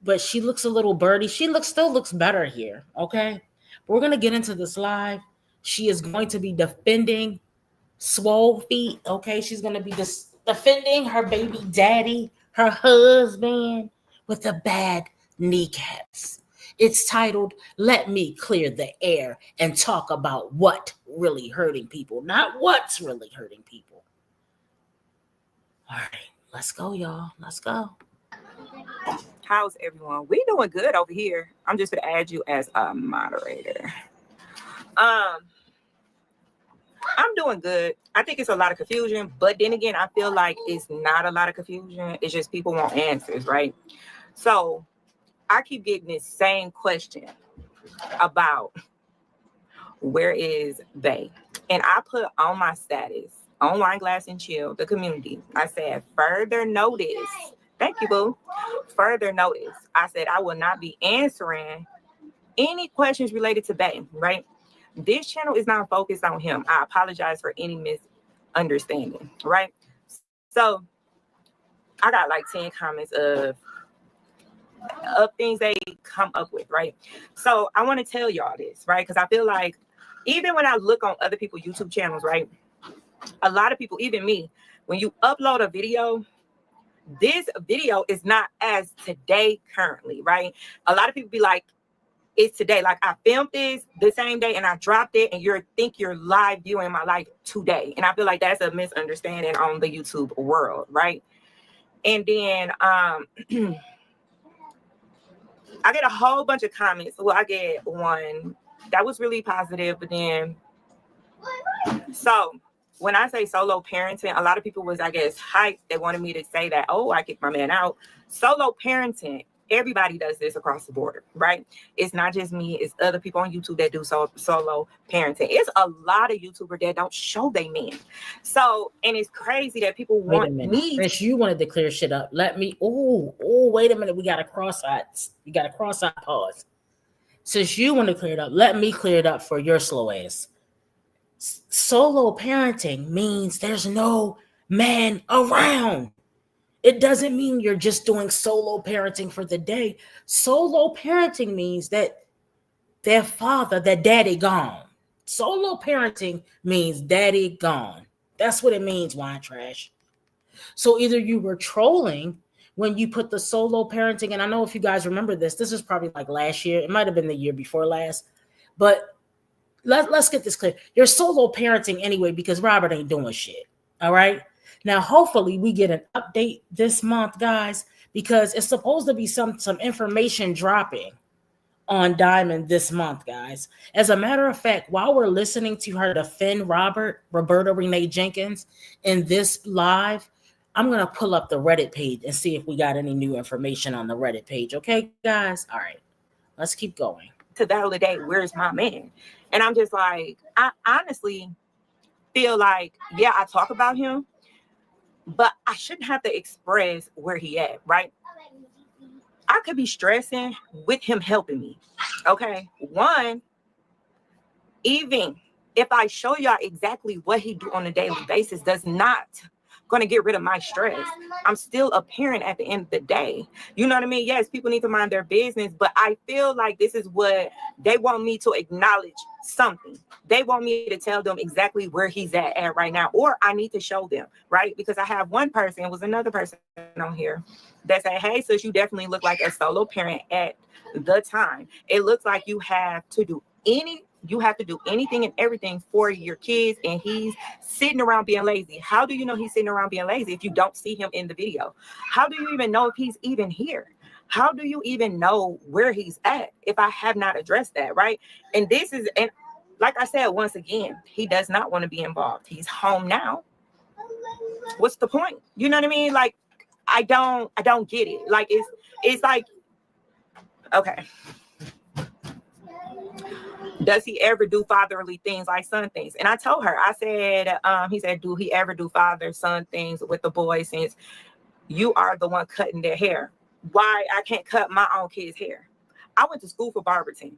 But she looks a little birdie. She still looks better here. Okay. But we're going to get into this live. She is going to be defending Swole Feet. Okay. She's going to be defending her baby daddy, her husband, with the bad kneecaps. It's titled, Let Me Clear the Air and Talk About What Really Hurting People, not what's really hurting people. All right, let's go, y'all. Let's go. How's everyone? We doing good over here. I'm just gonna add you as a moderator. I'm doing good. I think it's a lot of confusion, but then again, I feel like it's not a lot of confusion. It's just people want answers, right? So I keep getting this same question about where is they? And I put on my status, on Wine Glass and Chill, the community. I said, further notice. Thank you, boo. Further notice. I said, I will not be answering any questions related to Bay, right? This channel is not focused on him. I apologize for any misunderstanding, right? So I got like 10 comments of things they come up with, right? So I want to tell y'all this, right? Because I feel like even when I look on other people's YouTube channels, right? A lot of people, even me, when you upload a video, this video is not as today currently, right? A lot of people be like, it's today. Like I filmed this the same day and I dropped it and think you're live viewing my life today. And I feel like that's a misunderstanding on the YouTube world, right? And then I get a whole bunch of comments. Well, I get one that was really positive, but then so when I say solo parenting, a lot of people was, I guess, hyped. They wanted me to say that, oh, I kicked my man out. Solo parenting. Everybody does this across the board, right? It's not just me. It's other people on YouTube that do solo parenting. It's a lot of YouTubers that don't show they men. So, and it's crazy that people want me. Chris, you wanted to clear shit up. Let me. Oh, wait a minute. We got a cross-eyed. You got a cross-eyed pause. Since you want to clear it up, let me clear it up for your slow ass. Solo parenting means there's no man around. It doesn't mean you're just doing solo parenting for the day. Solo parenting means that their father, their daddy gone. Solo parenting means daddy gone. That's what it means, Wine Trash. So either you were trolling when you put the solo parenting, and I know if you guys remember this is probably like last year. It might have been the year before last, but let's get this clear. You're solo parenting anyway because Robert ain't doing shit. All right. Now, hopefully we get an update this month, guys, because it's supposed to be some information dropping on Diamond this month, guys. As a matter of fact, while we're listening to her defend Roberta Renee Jenkins in this live, I'm going to pull up the Reddit page and see if we got any new information on the Reddit page. Okay, guys? All right. Let's keep going. To that other day, where's my man? And I'm just like, I honestly feel like, yeah, I talk about him, but I shouldn't have to express where he at, right? I could be stressing with him helping me. Okay. One, even if I show y'all exactly what he do on a daily basis, does not going to get rid of my stress. I'm still a parent at the end of the day. You know what I mean? Yes, people need to mind their business, but I feel like this is what they want me to acknowledge something. They want me to tell them exactly where he's at right now, or I need to show them, right? Because I have one person, it was another person on here that said, hey, sis, you definitely look like a solo parent at the time. It looks like you have to do anything and everything for your kids, and he's sitting around being lazy. How do you know he's sitting around being lazy if you don't see him in the video? How do you even know if he's even here? How do you even know where he's at if I have not addressed that, right? And like I said, once again, he does not want to be involved. He's home now. What's the point? You know what I mean? Like, I don't get it. Like, it's like, okay. Does he ever do fatherly things like son things? And I told her, I said, he said, do he ever do father son things with the boys since you are the one cutting their hair? Why I can't cut my own kids' hair? I went to school for barbering.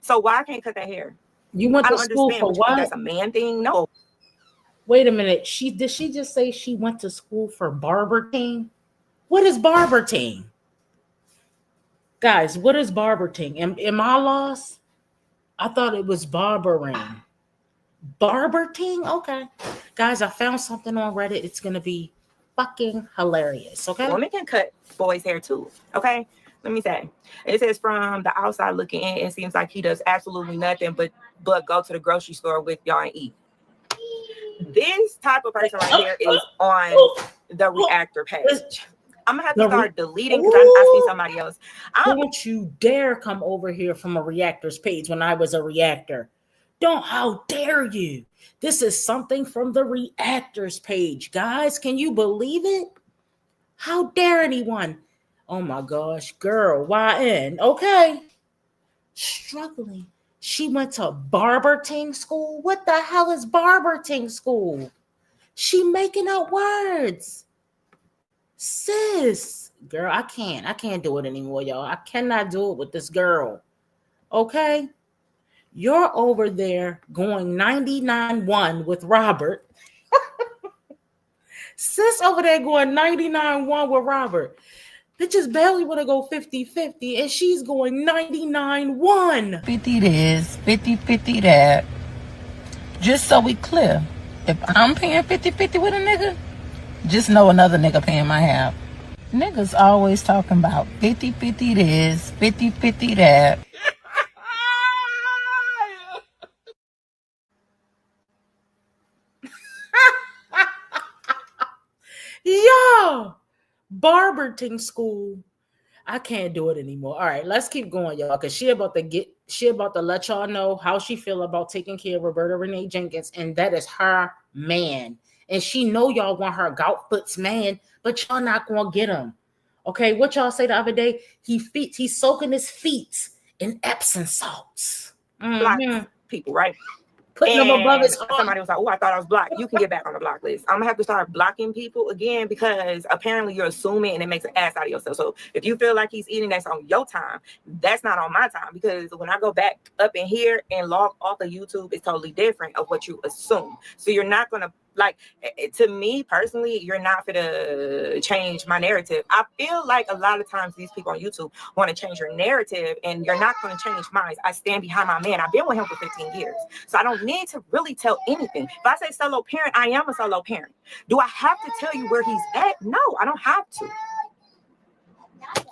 So why I can't cut their hair? You went to school for what? That's a man thing? No. Wait a minute. Did she just say she went to school for barbering? What is barbering? Guys, what is barbering? Am I lost? I thought it was barbering. Barbering? Okay. Guys, I found something on Reddit. It's going to be fucking hilarious, okay? Women can cut boys' hair too, okay? let me say, it says from the outside looking in, it seems like he does absolutely nothing but go to the grocery store with y'all and eat. This type of person right here is on the reactor page. I'm gonna have to start deleting because I see somebody else. Don't you dare come over here from a reactor's page when I was a reactor. How dare you? This is something from the reactors page. Guys, can you believe it? How dare anyone? Oh my gosh, girl, YN. Okay. Struggling. She went to Barberting school. What the hell is Barberting school? She making up words. Sis, girl, I can't do it anymore, y'all. I cannot do it with this girl. Okay? You're over there going 99-1 with Robert. Sis over there going 99-1 with Robert. Bitches barely want to go 50-50, and she's going 99-1. 50 this, 50-50 that. Just so we clear. If I'm paying 50-50 with a nigga, just know another nigga paying my half. Niggas always talking about 50-50 this, 50-50 that. Yo, Barberting school. I can't do it anymore. All right, let's keep going, y'all, because she about to let y'all know how she feel about taking care of Roberta Renee Jenkins, and that is her man. And she know y'all want her Goutfoot's man, but y'all not gonna get him. Okay, what y'all say the other day? He's soaking his feet in Epsom salts. Black people, right? Putting them above his heart. Somebody was like, oh, I thought I was blocked. You can get back on the block list. I'm gonna have to start blocking people again because apparently you're assuming and it makes an ass out of yourself. So if you feel like he's eating, that's on your time. That's not on my time, because when I go back up in here and log off of YouTube, it's totally different of what you assume. So you're not gonna, like, to me personally, you're not gonna change my narrative. I feel like a lot of times these people on YouTube want to change your narrative, and you're not going to change mine. I stand behind my man. I've been with him for 15 years, so I don't need to really tell anything. If I say solo parent, I am a solo parent. Do I have to tell you where he's at? No, I don't have to.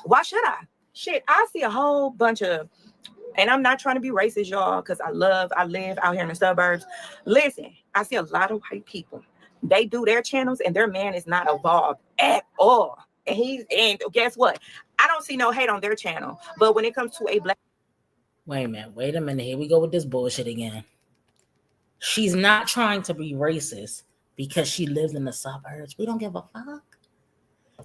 Why should I? Shit, I see a whole bunch of, and I'm not trying to be racist, y'all, because I live out here in the suburbs. Listen, I see a lot of white people. They do their channels and their man is not evolved at all. And guess what? I don't see no hate on their channel. But when it comes to a black... Wait a minute. Here we go with this bullshit again. She's not trying to be racist because she lives in the suburbs. We don't give a fuck.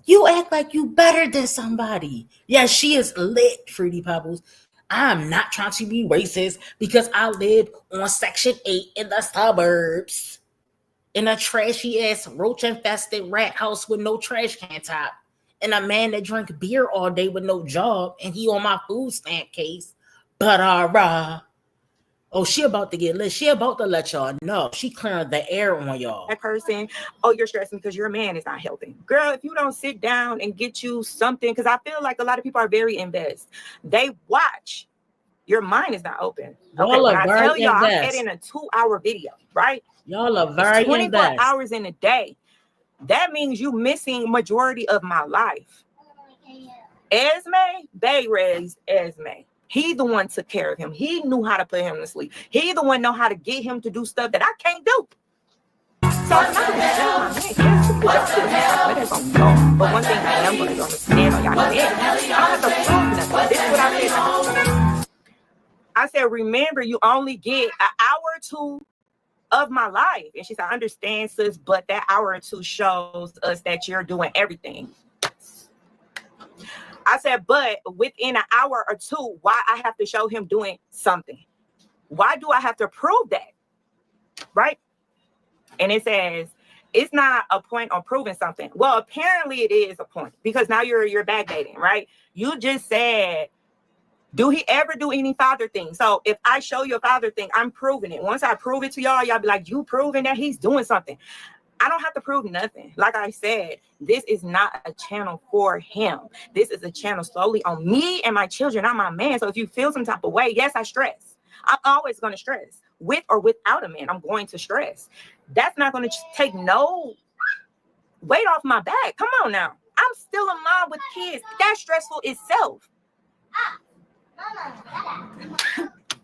You act like you better than somebody. Yes, she is lit, Fruity Pebbles. I'm not trying to be racist because I live on Section 8 in the suburbs, in a trashy ass roach infested rat house with no trash can top, and a man that drink beer all day with no job, and he on my food stamp case. But oh, she about to get lit. She about to let y'all know. She clearing the air on y'all. That person, oh, you're stressing because your man is not helping. Girl, if you don't sit down and get you something, because I feel like a lot of people are very invest. They watch. Your mind is not open. Okay, when I tell y'all I'm editing a 2-hour video, right? Y'all are very 24 hours in a day. That means you missing majority of my life. Esme, they raised Esme. He the one took care of him. He knew how to put him to sleep. He the one know how to get him to do stuff that I can't do. So I'm not gonna tell my man, but one thing I am gonna do, I'm gonna stand on y'all head. I have to prove nothing. This is what I said. I said, remember, you only get an hour or two of my life. And she said, I understand, sis, but that hour or two shows us that you're doing everything. I said, but within an hour or two, why I have to show him doing something? Why do I have to prove that? Right? And it says, it's not a point on proving something. Well, apparently it is a point, because now you're backdating, right? You just said, do he ever do any father thing? So if I show you a father thing, I'm proving it. Once I prove it to y'all, y'all be like, you proving that he's doing something. I don't have to prove nothing. Like I said, this is not a channel for him. This is a channel solely on me and my children, not my man. So if you feel some type of way, yes, I stress. I'm always going to stress. With or without a man, I'm going to stress. That's not going to take no weight off my back. Come on now. I'm still a mom with kids. That's stressful itself.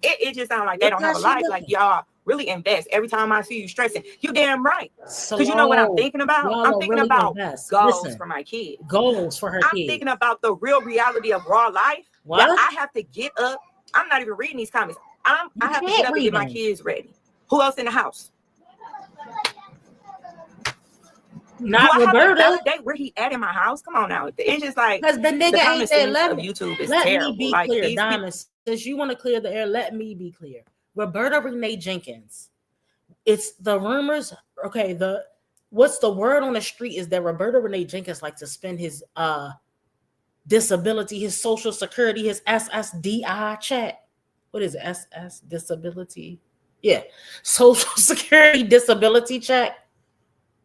It just sounds like they don't have a life. Like y'all really invest. Every time I see you stressing, you damn right. Because you know what I'm thinking about? I'm thinking really about invest. goals Listen, for my kids. Goals for her I'm kids. thinking about the real reality of raw life. What? That I have to get up. I'm not even reading these comments. I have to get up and get my kids ready. Who else in the house? Not Do I Roberta. have to validate where he at in my house? Come on now. It's just like Because the nigga ain't there. of YouTube is let terrible. me be like, clear, Diamond. Since you want to clear the air, let me be clear. Roberta Renee Jenkins. It's the rumors. Okay, what's the word on the street is that Roberta Renee Jenkins likes to spend his disability, his social security, his SSDI check. What is it? SS disability? Yeah, social security disability check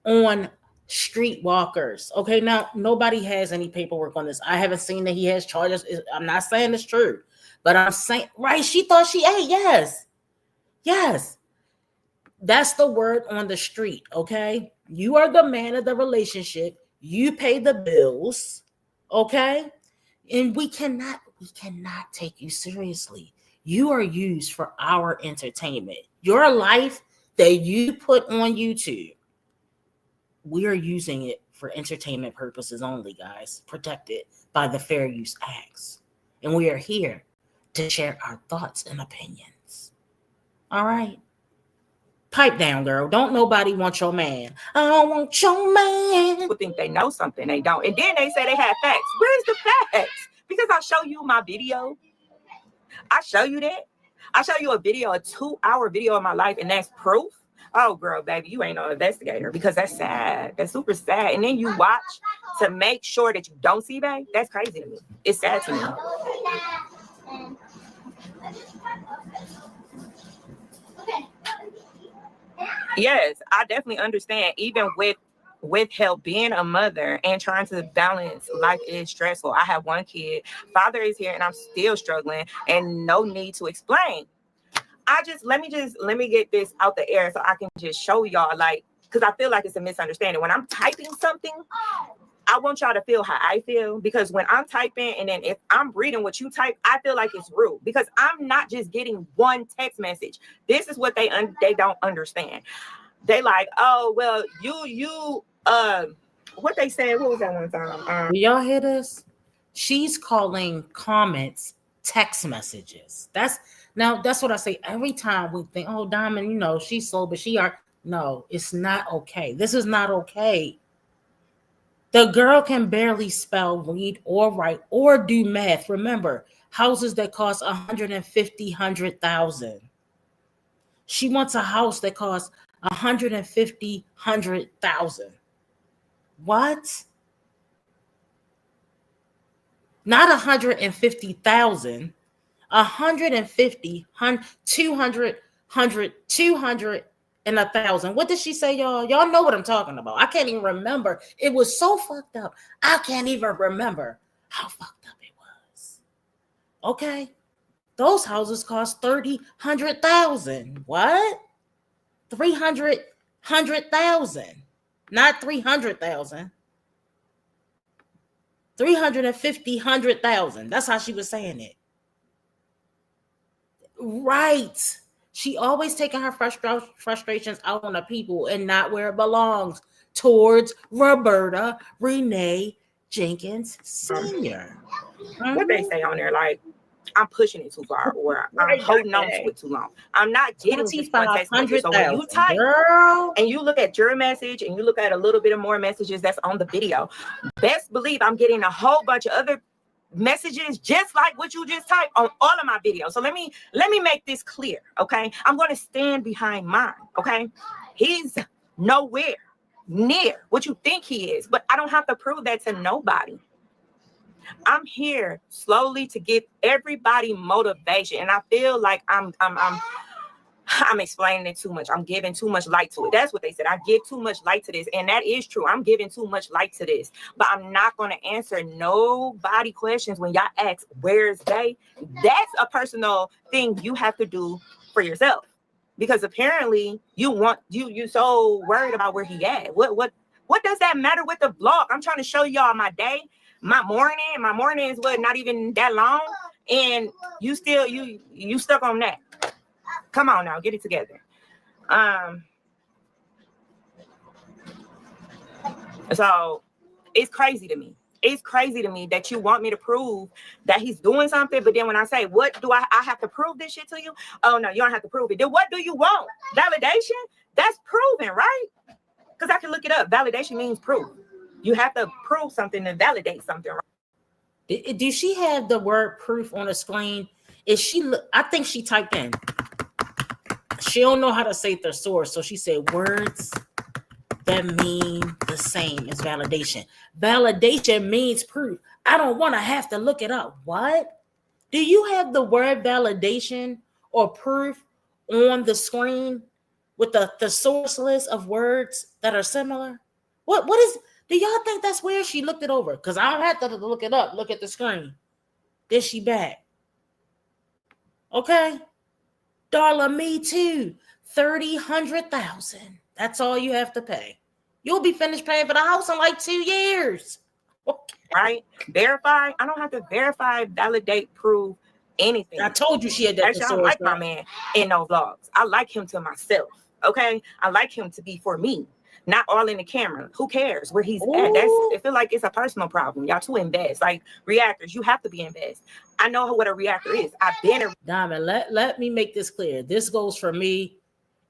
on streetwalkers. Okay, now nobody has any paperwork on this. I haven't seen that he has charges. I'm not saying it's true, but I'm saying, right? She thought she ate. Yes. That's the word on the street. Okay, you are the man of the relationship. You pay the bills. Okay, and we cannot take you seriously. You are used for our entertainment. Your life that you put on YouTube, we are using it for entertainment purposes only, guys, protected by the Fair Use Acts. And we are here to share our thoughts and opinions. All right. Pipe down, girl. Don't nobody want your man. I don't want your man. People think they know something, they don't. And then they say they have facts. Where's the facts? Because I show you my video. I show you that. I show you a 2-hour video of my life, and that's proof. Oh, girl, baby, you ain't no investigator, because that's sad. That's super sad. And then you watch to make sure that you don't see, babe. That's crazy to me. It's sad to me. Yes, I definitely understand. Even with help, being a mother and trying to balance life is stressful. I have one kid. Father is here, and I'm still struggling, and no need to explain. Let me get this out the air so I can just show y'all, like, because I feel like it's a misunderstanding. When I'm typing something, I want y'all to feel how I feel, because when I'm typing and then if I'm reading what you type, I feel like it's rude, because I'm not just getting one text message. This is what they don't understand. They like, oh, well, you what they said, what was that one time? Do y'all hear this? She's calling comments text messages. That's what I say every time we think, oh, Diamond, she's slow, but no, it's not okay. This is not okay. The girl can barely spell, read, or write, or do math. Remember, houses that cost $150,000. She wants a house that costs $150,000. What? Not 150,000. 150, 200, 200, and 1,000. What did she say, y'all? Y'all know what I'm talking about. I can't even remember. It was so fucked up. I can't even remember how fucked up it was. Okay. Those houses cost 100,000. What? 100,000. Not 300,000. 100,000. That's how she was saying it. Right. She always taking her frustrations out on the people and not where it belongs, towards Roberta Renee Jenkins Sr. What they say on there, like, I'm pushing it too far, or I'm holding on to it too long. I'm not getting just one text message. So when you type, girl, and you look at your message and you look at a little bit of more messages that's on the video, best believe I'm getting a whole bunch of other messages just like what you just typed on all of my videos. So let me make this clear, okay? I'm going to stand behind mine, okay? He's nowhere near what you think he is, but I don't have to prove that to nobody. I'm here slowly to give everybody motivation, and I feel like I'm explaining it too much. I'm giving too much light to it. That's what they said. I give too much light to this, and that is true. I'm giving too much light to this, but I'm not going to answer nobody questions when y'all ask, "Where's they?" That's a personal thing you have to do for yourself, because apparently you so worried about where he at. What does that matter with the vlog? I'm trying to show y'all my day. My morning is not even that long. And you still you stuck on that. Come on now, get it together. So it's crazy to me. It's crazy to me that you want me to prove that he's doing something, but then when I say, what do I have to prove this shit to you? Oh no, you don't have to prove it. Then what do you want? Validation? That's proven, right? Because I can look it up. Validation means proof. You have to prove something to validate something, right? Do she have the word proof on the screen? Is she? I think she typed in. She don't know how to say thesaurus, so she said words that mean the same as validation. Validation means proof. I don't want to have to look it up. What? Do you have the word validation or proof on the screen with the thesaurus list of words that are similar? What is? Do y'all think that's where she looked it over? Because I don't have to look it up. Look at the screen. Then she back. Okay. Dollar me too. 30, 100,000. That's all you have to pay. You'll be finished paying for the house in like 2 years. Okay. Right? Verify. I don't have to verify, validate, prove anything. I told you she had that. Actually, I don't like my man in no vlogs. I like him to myself. Okay. I like him to be for me, not all in the camera. Who cares where he's at? I feel like it's a personal problem. Y'all too invest. Like reactors, you have to be invest. I know what a reactor is. I've been a Diamond. Let me make this clear. This goes for me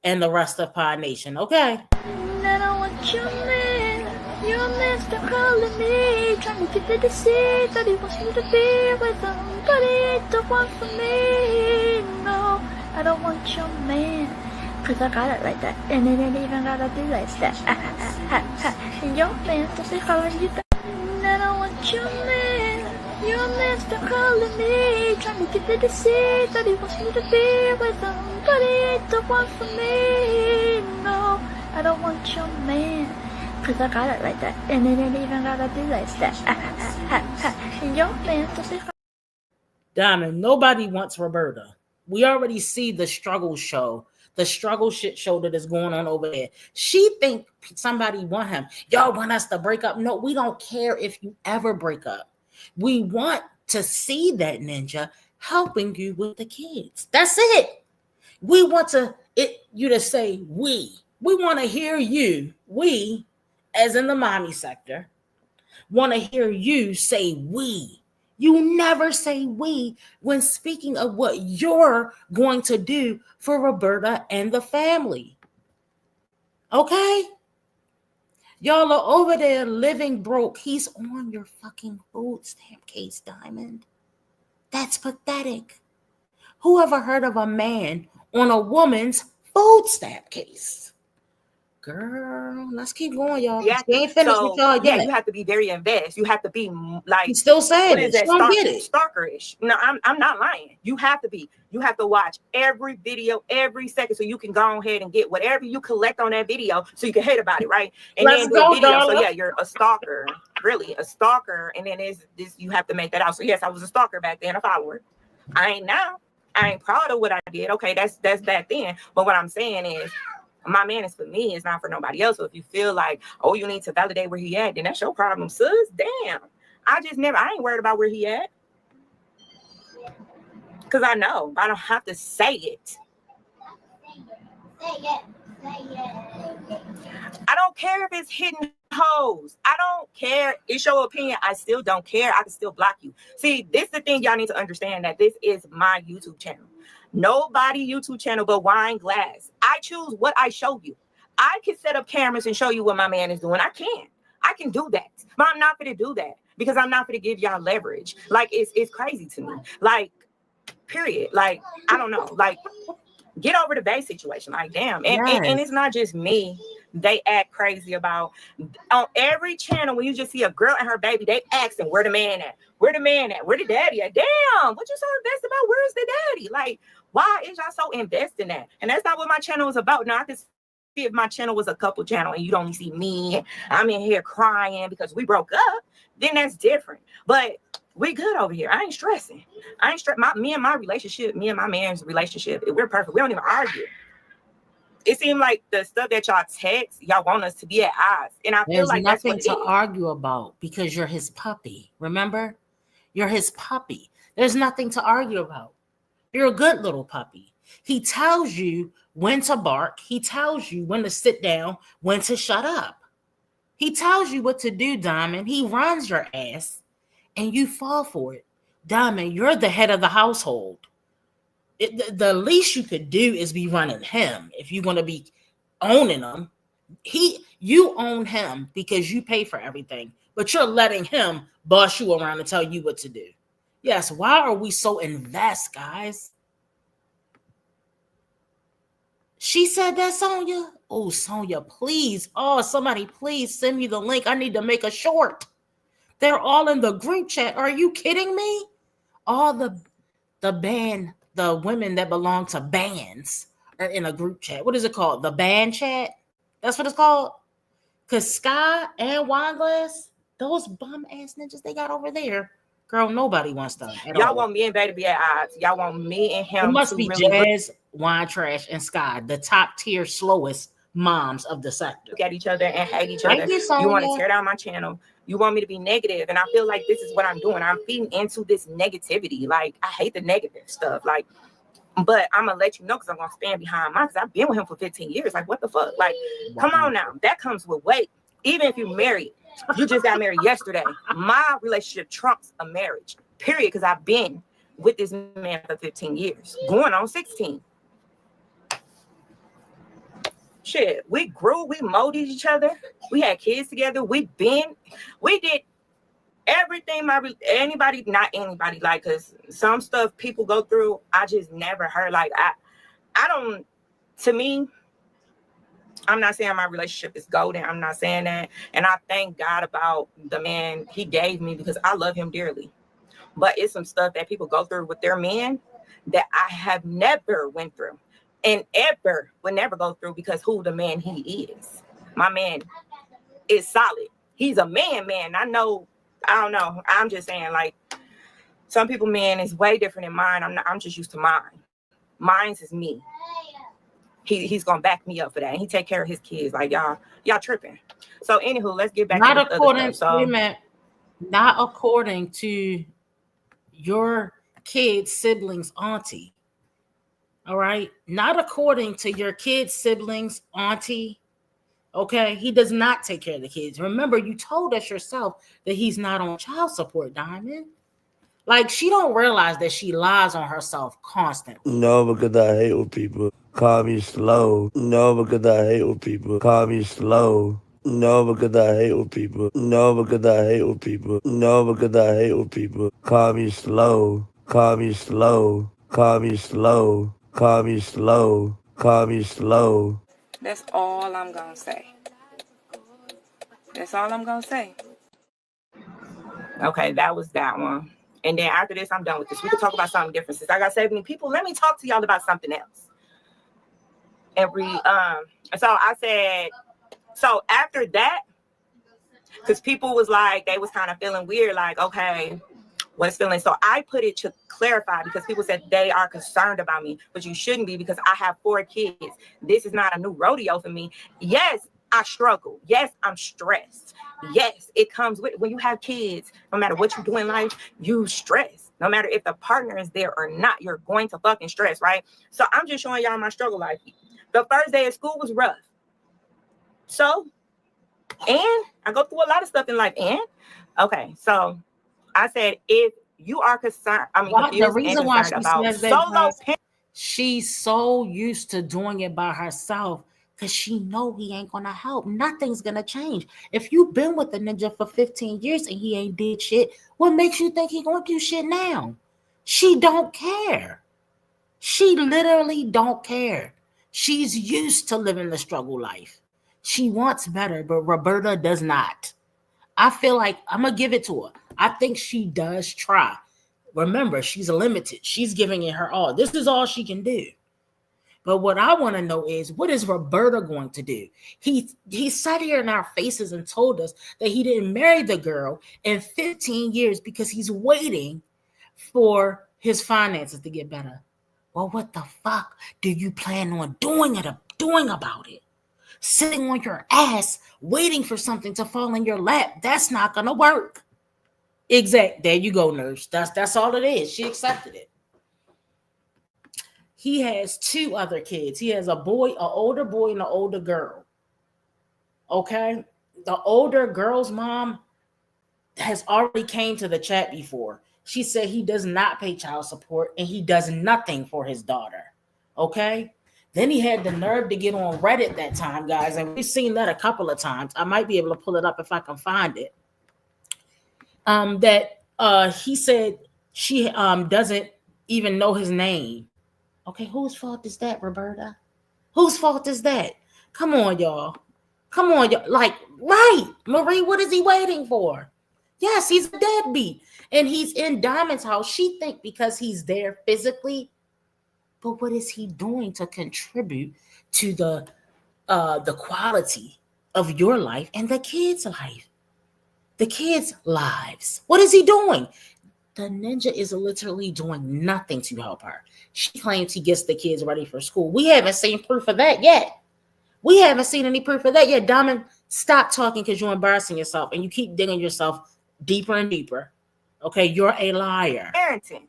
and the rest of Pod Nation. Okay. I don't want your man. Your man still calling me, trying to get me to see that he wants me to be with him, but he ain't the one for me. No, I don't want your man. Cause I got it like that, and it ain't even gotta be like that. And your man still calling you back. I don't want your man. Your man still calling me, trying to get me to see that he wants me to be with him, but he ain't the one for me. No, I don't want your man. Cause I got it like that, and it ain't even gotta be like that. And your man still Diamond, nobody wants Roberta. We already see the struggle show. The struggle shit show that is going on over there. She think somebody want him. Y'all want us to break up? No, we don't care if you ever break up. We want to see that ninja helping you with the kids. That's it. We want you to say we. We want to hear you. We, as in the mommy sector, want to hear you say we. You never say we when speaking of what you're going to do for Roberta and the family. Okay? Y'all are over there living broke. He's on your fucking food stamp case, Diamond. That's pathetic. Who ever heard of a man on a woman's food stamp case? Girl, let's keep going, y'all. Yeah, we ain't finished with y'all yet. Yeah, you have to be very invest. You have to be like. He's still saying what is it. that? Don't get it. Stalkerish. No, I'm not lying. You have to be. You have to watch every video every second so you can go ahead and get whatever you collect on that video so you can hate about it, right? And Let's then do a go, video. darling. So yeah, you're a stalker, really a stalker. And then there's this. You have to make that out. So yes, I was a stalker back then, a follower. I ain't now. I ain't proud of what I did. Okay, that's back then. But what I'm saying is, my man is for me, it's not for nobody else. So if you feel like, oh, you need to validate where he at, then that's your problem, sis. Damn. I ain't worried about where he at. Because I know. I don't have to say it. I don't care if it's hidden hoes. I don't care. It's your opinion. I still don't care. I can still block you. See, this is the thing y'all need to understand, that this is my YouTube channel. Nobody YouTube channel but Wine Glass. I choose what I show you. I can set up cameras and show you what my man is doing. I can do that. But I'm not going to do that because I'm not going to give y'all leverage. Like, it's crazy to me. Like, period. Like, I don't know. Like, get over the base situation. Like, damn. And it's not just me. They act crazy about on every channel. When you just see a girl and her baby, they asking where the man at, where the man at, where the daddy at. Damn, what you so invested about? Where's the daddy? Like, why is y'all so invested in that? And that's not what my channel is about. Now I can see if my channel was a couple channel and you don't see me, I'm in here crying because we broke up, then that's different. But we good over here. I ain't stressing. Me and my man's relationship, we're perfect. We don't even argue. It seemed like the stuff that y'all text, y'all want us to be at odds. And I feel like that's what nothing to argue about because you're his puppy. Remember? You're his puppy. There's nothing to argue about. You're a good little puppy. He tells you when to bark. He tells you when to sit down, when to shut up. He tells you what to do, Diamond. He runs your ass and you fall for it. Diamond, you're the head of the household. The least you could do is be running him. If you're going to be owning him, you own him because you pay for everything, but you're letting him boss you around and tell you what to do. Yes, why are we so invest, guys? She said that, Sonia? Oh, Sonia, please. Oh, somebody please send me the link. I need to make a short. They're all in the group chat. Are you kidding me? All the women that belong to bands are in a group chat. What is it called? The band chat? That's what it's called? Because Sky and Wineglass, those bum ass ninjas they got over there, girl, nobody wants them at Y'all all. want me and Bay to be at odds. Y'all want me and him It must to be really Jazz, Wine Trash, and Sky, the top tier slowest moms of the sector. look at each other and hate each Thank other. you, Sonia. You want to tear down my channel. You want me to be negative. And I feel like this is what I'm doing. I'm feeding into this negativity. Like, I hate the negative stuff. Like, but I'm going to let you know because I'm going to stand behind mine because I've been with him for 15 years. Like, what the fuck? Like, come on now. That comes with weight. Even if you're married, you just got married yesterday. My relationship trumps a marriage, period, because I've been with this man for 15 years, going on 16. Shit, we grew, we molded each other, we had kids together, we did everything not anybody, like, because some stuff people go through, I just never heard. Like, I don't, to me, I'm not saying my relationship is golden. I'm not saying that. And I thank God about the man he gave me because I love him dearly. But it's some stuff that people go through with their men that I have never went through and ever would never go through because who the man he is. My man is solid. He's a man. I know. I don't know. I'm just saying, like, some people, man, is way different than mine. I'm just used to mine. Mine's is me. He's gonna back me up for that, and he take care of his kids. Like, y'all tripping. So anywho, let's get back to the other stuff. So, not according to your kid's siblings' auntie. All right, not according to your kid's siblings' auntie. Okay, he does not take care of the kids. Remember, you told us yourself that he's not on child support, Diamond. Like, she don't realize that she lies on herself constantly. No, because I hate when people call me slow. No, because I hate when people call me slow. No, because I hate when people. No, because I hate when people. No, because I hate when people call me slow. Call me slow. Call me slow. Call me slow. Call me slow. that's all I'm gonna say. That's all I'm gonna say. Okay, that was that one. And then after this, I'm done with this. We can talk about something different. Since I got 70 people, let me talk to y'all about something else. So I said, so after that, because people was like, they was kind of feeling weird, like, okay, what's feeling? So I put it to clarify because people said they are concerned about me, but you shouldn't be because I have 4 kids. This is not a new rodeo for me. Yes, I struggle. Yes, I'm stressed. Yes, it comes with when you have kids. No matter what you do in life, you stress. No matter if the partner is there or not, you're going to fucking stress, right? So I'm just showing y'all my struggle life. The first day of school was rough. So, and I go through a lot of stuff in life. And okay, so I said, if you are concerned, The reason why she says that, solo she's so used to doing it by herself because she know he ain't gonna help. Nothing's gonna change. If you've been with the ninja for 15 years and he ain't did shit, what makes you think he gonna do shit now? She don't care. She literally don't care. She's used to living the struggle life. She wants better, but Roberta does not. I feel like I'm gonna give it to her. I think she does try. Remember, she's limited. She's giving it her all. This is all she can do. But what I want to know is, what is Roberta going to do? He sat here in our faces and told us that he didn't marry the girl in 15 years because he's waiting for his finances to get better. Well, what the fuck do you plan on doing about it? Sitting on your ass, waiting for something to fall in your lap. That's not going to work. There you go, nurse. That's all it is. She accepted it. He has 2 other kids. He has an older boy and an older girl. Okay? The older girl's mom has already came to the chat before. She said he does not pay child support and he does nothing for his daughter. Okay? Then he had the nerve to get on Reddit that time, guys, and we've seen that a couple of times. I might be able to pull it up if I can find it. He said she doesn't even know his name. Okay, whose fault is that, Roberta? Whose fault is that? Come on, y'all. Like, right, Marie, what is he waiting for? Yes, he's a deadbeat. And he's in Diamond's house. She think because he's there physically, but what is he doing to contribute to the quality of your life and the kids' life? The kids' lives. What is he doing? The ninja is literally doing nothing to help her. She claims he gets the kids ready for school. We haven't seen proof of that yet. We haven't seen any proof of that yet. Diamond, stop talking because you're embarrassing yourself and you keep digging yourself deeper and deeper. Okay, you're a liar. Parenting.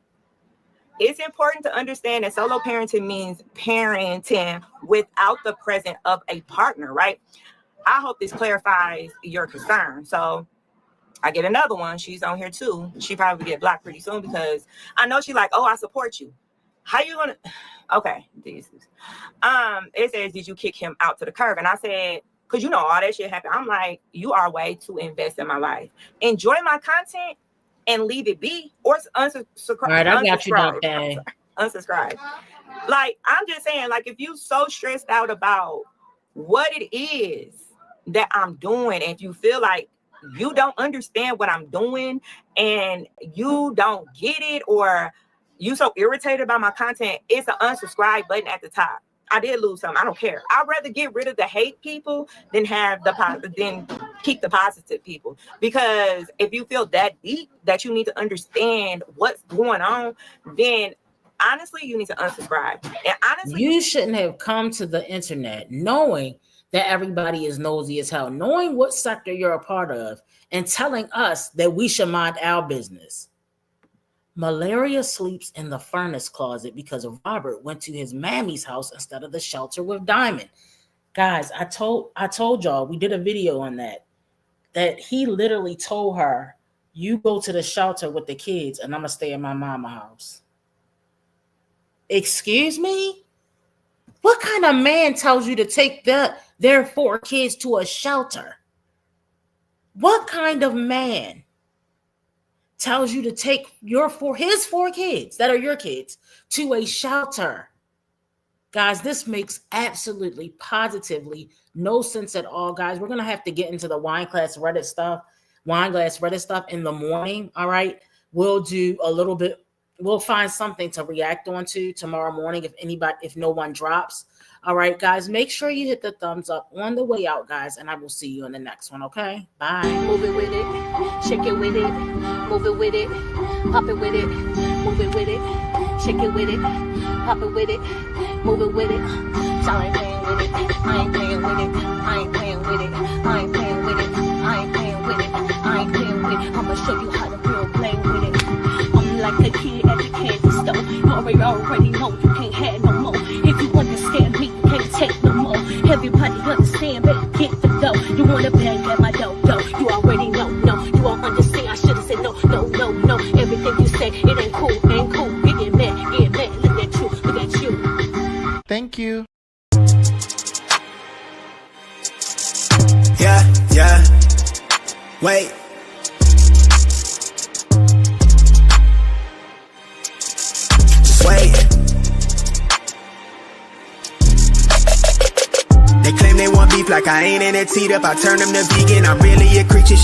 It's important to understand that solo parenting means parenting without the presence of a partner, right? I hope this clarifies your concern. So I get another one. She's on here too. She probably get blocked pretty soon because I know she's like, oh, I support you. How you gonna? Okay, Jesus. It says, did you kick him out to the curb? And I said, because you know all that shit happened. I'm like, you are way too invested in my life. Enjoy my content and leave it be, or unsubscribe. All right, I got you, Dr. Unsubscribe. Like, I'm just saying, like, if you so stressed out about what it is that I'm doing, and if you feel like you don't understand what I'm doing and you don't get it, or you so irritated by my content, it's an unsubscribe button at the top. I did lose some. I don't care. I'd rather get rid of the hate people than keep the positive people. Because if you feel that deep that you need to understand what's going on, then honestly, you need to unsubscribe. And honestly, you shouldn't have come to the internet knowing that everybody is nosy as hell, knowing what sector you're a part of, and telling us that we should mind our business. Malaria sleeps in the furnace closet because Robert went to his mammy's house instead of the shelter with Diamond. Guys, I told y'all, we did a video on that he literally told her, you go to the shelter with the kids and I'm going to stay in my mama house. Excuse me? What kind of man tells you to take their 4 kids to a shelter? What kind of man tells you to take his 4 kids that are your kids to a shelter? Guys, this makes absolutely, positively no sense at all, guys. We're going to have to get into the Wineglass Reddit stuff in the morning, all right? We'll do a little bit. We'll find something to react on to tomorrow morning if no one drops. All right, guys, make sure you hit the thumbs up on the way out, guys, and I will see you in the next one, okay? Bye. Move it with it, shake it with it, move it with it, pop it with it, move it with it, shake it with it, pop it with it, move it with it. So I ain't playing with it, I ain't playing with it, I ain't playing with it, I ain't playing with it, I ain't playing with it, I ain't playing with it. I'ma show you how to real play with it. I'm like a kid at the candy store. You already know you can't have no more. If you understand me, you can't take no more. Everybody understand, better get the dough. You wanna bang at my dough. You already know, no. You won't understand, I should've said no. Everything you say, it ain't cool. Get mad. Look at you. Thank you. Yeah. Wait. Wait. They claim they want beef like I ain't in it teed up. I turn them to vegan. I'm really a creature.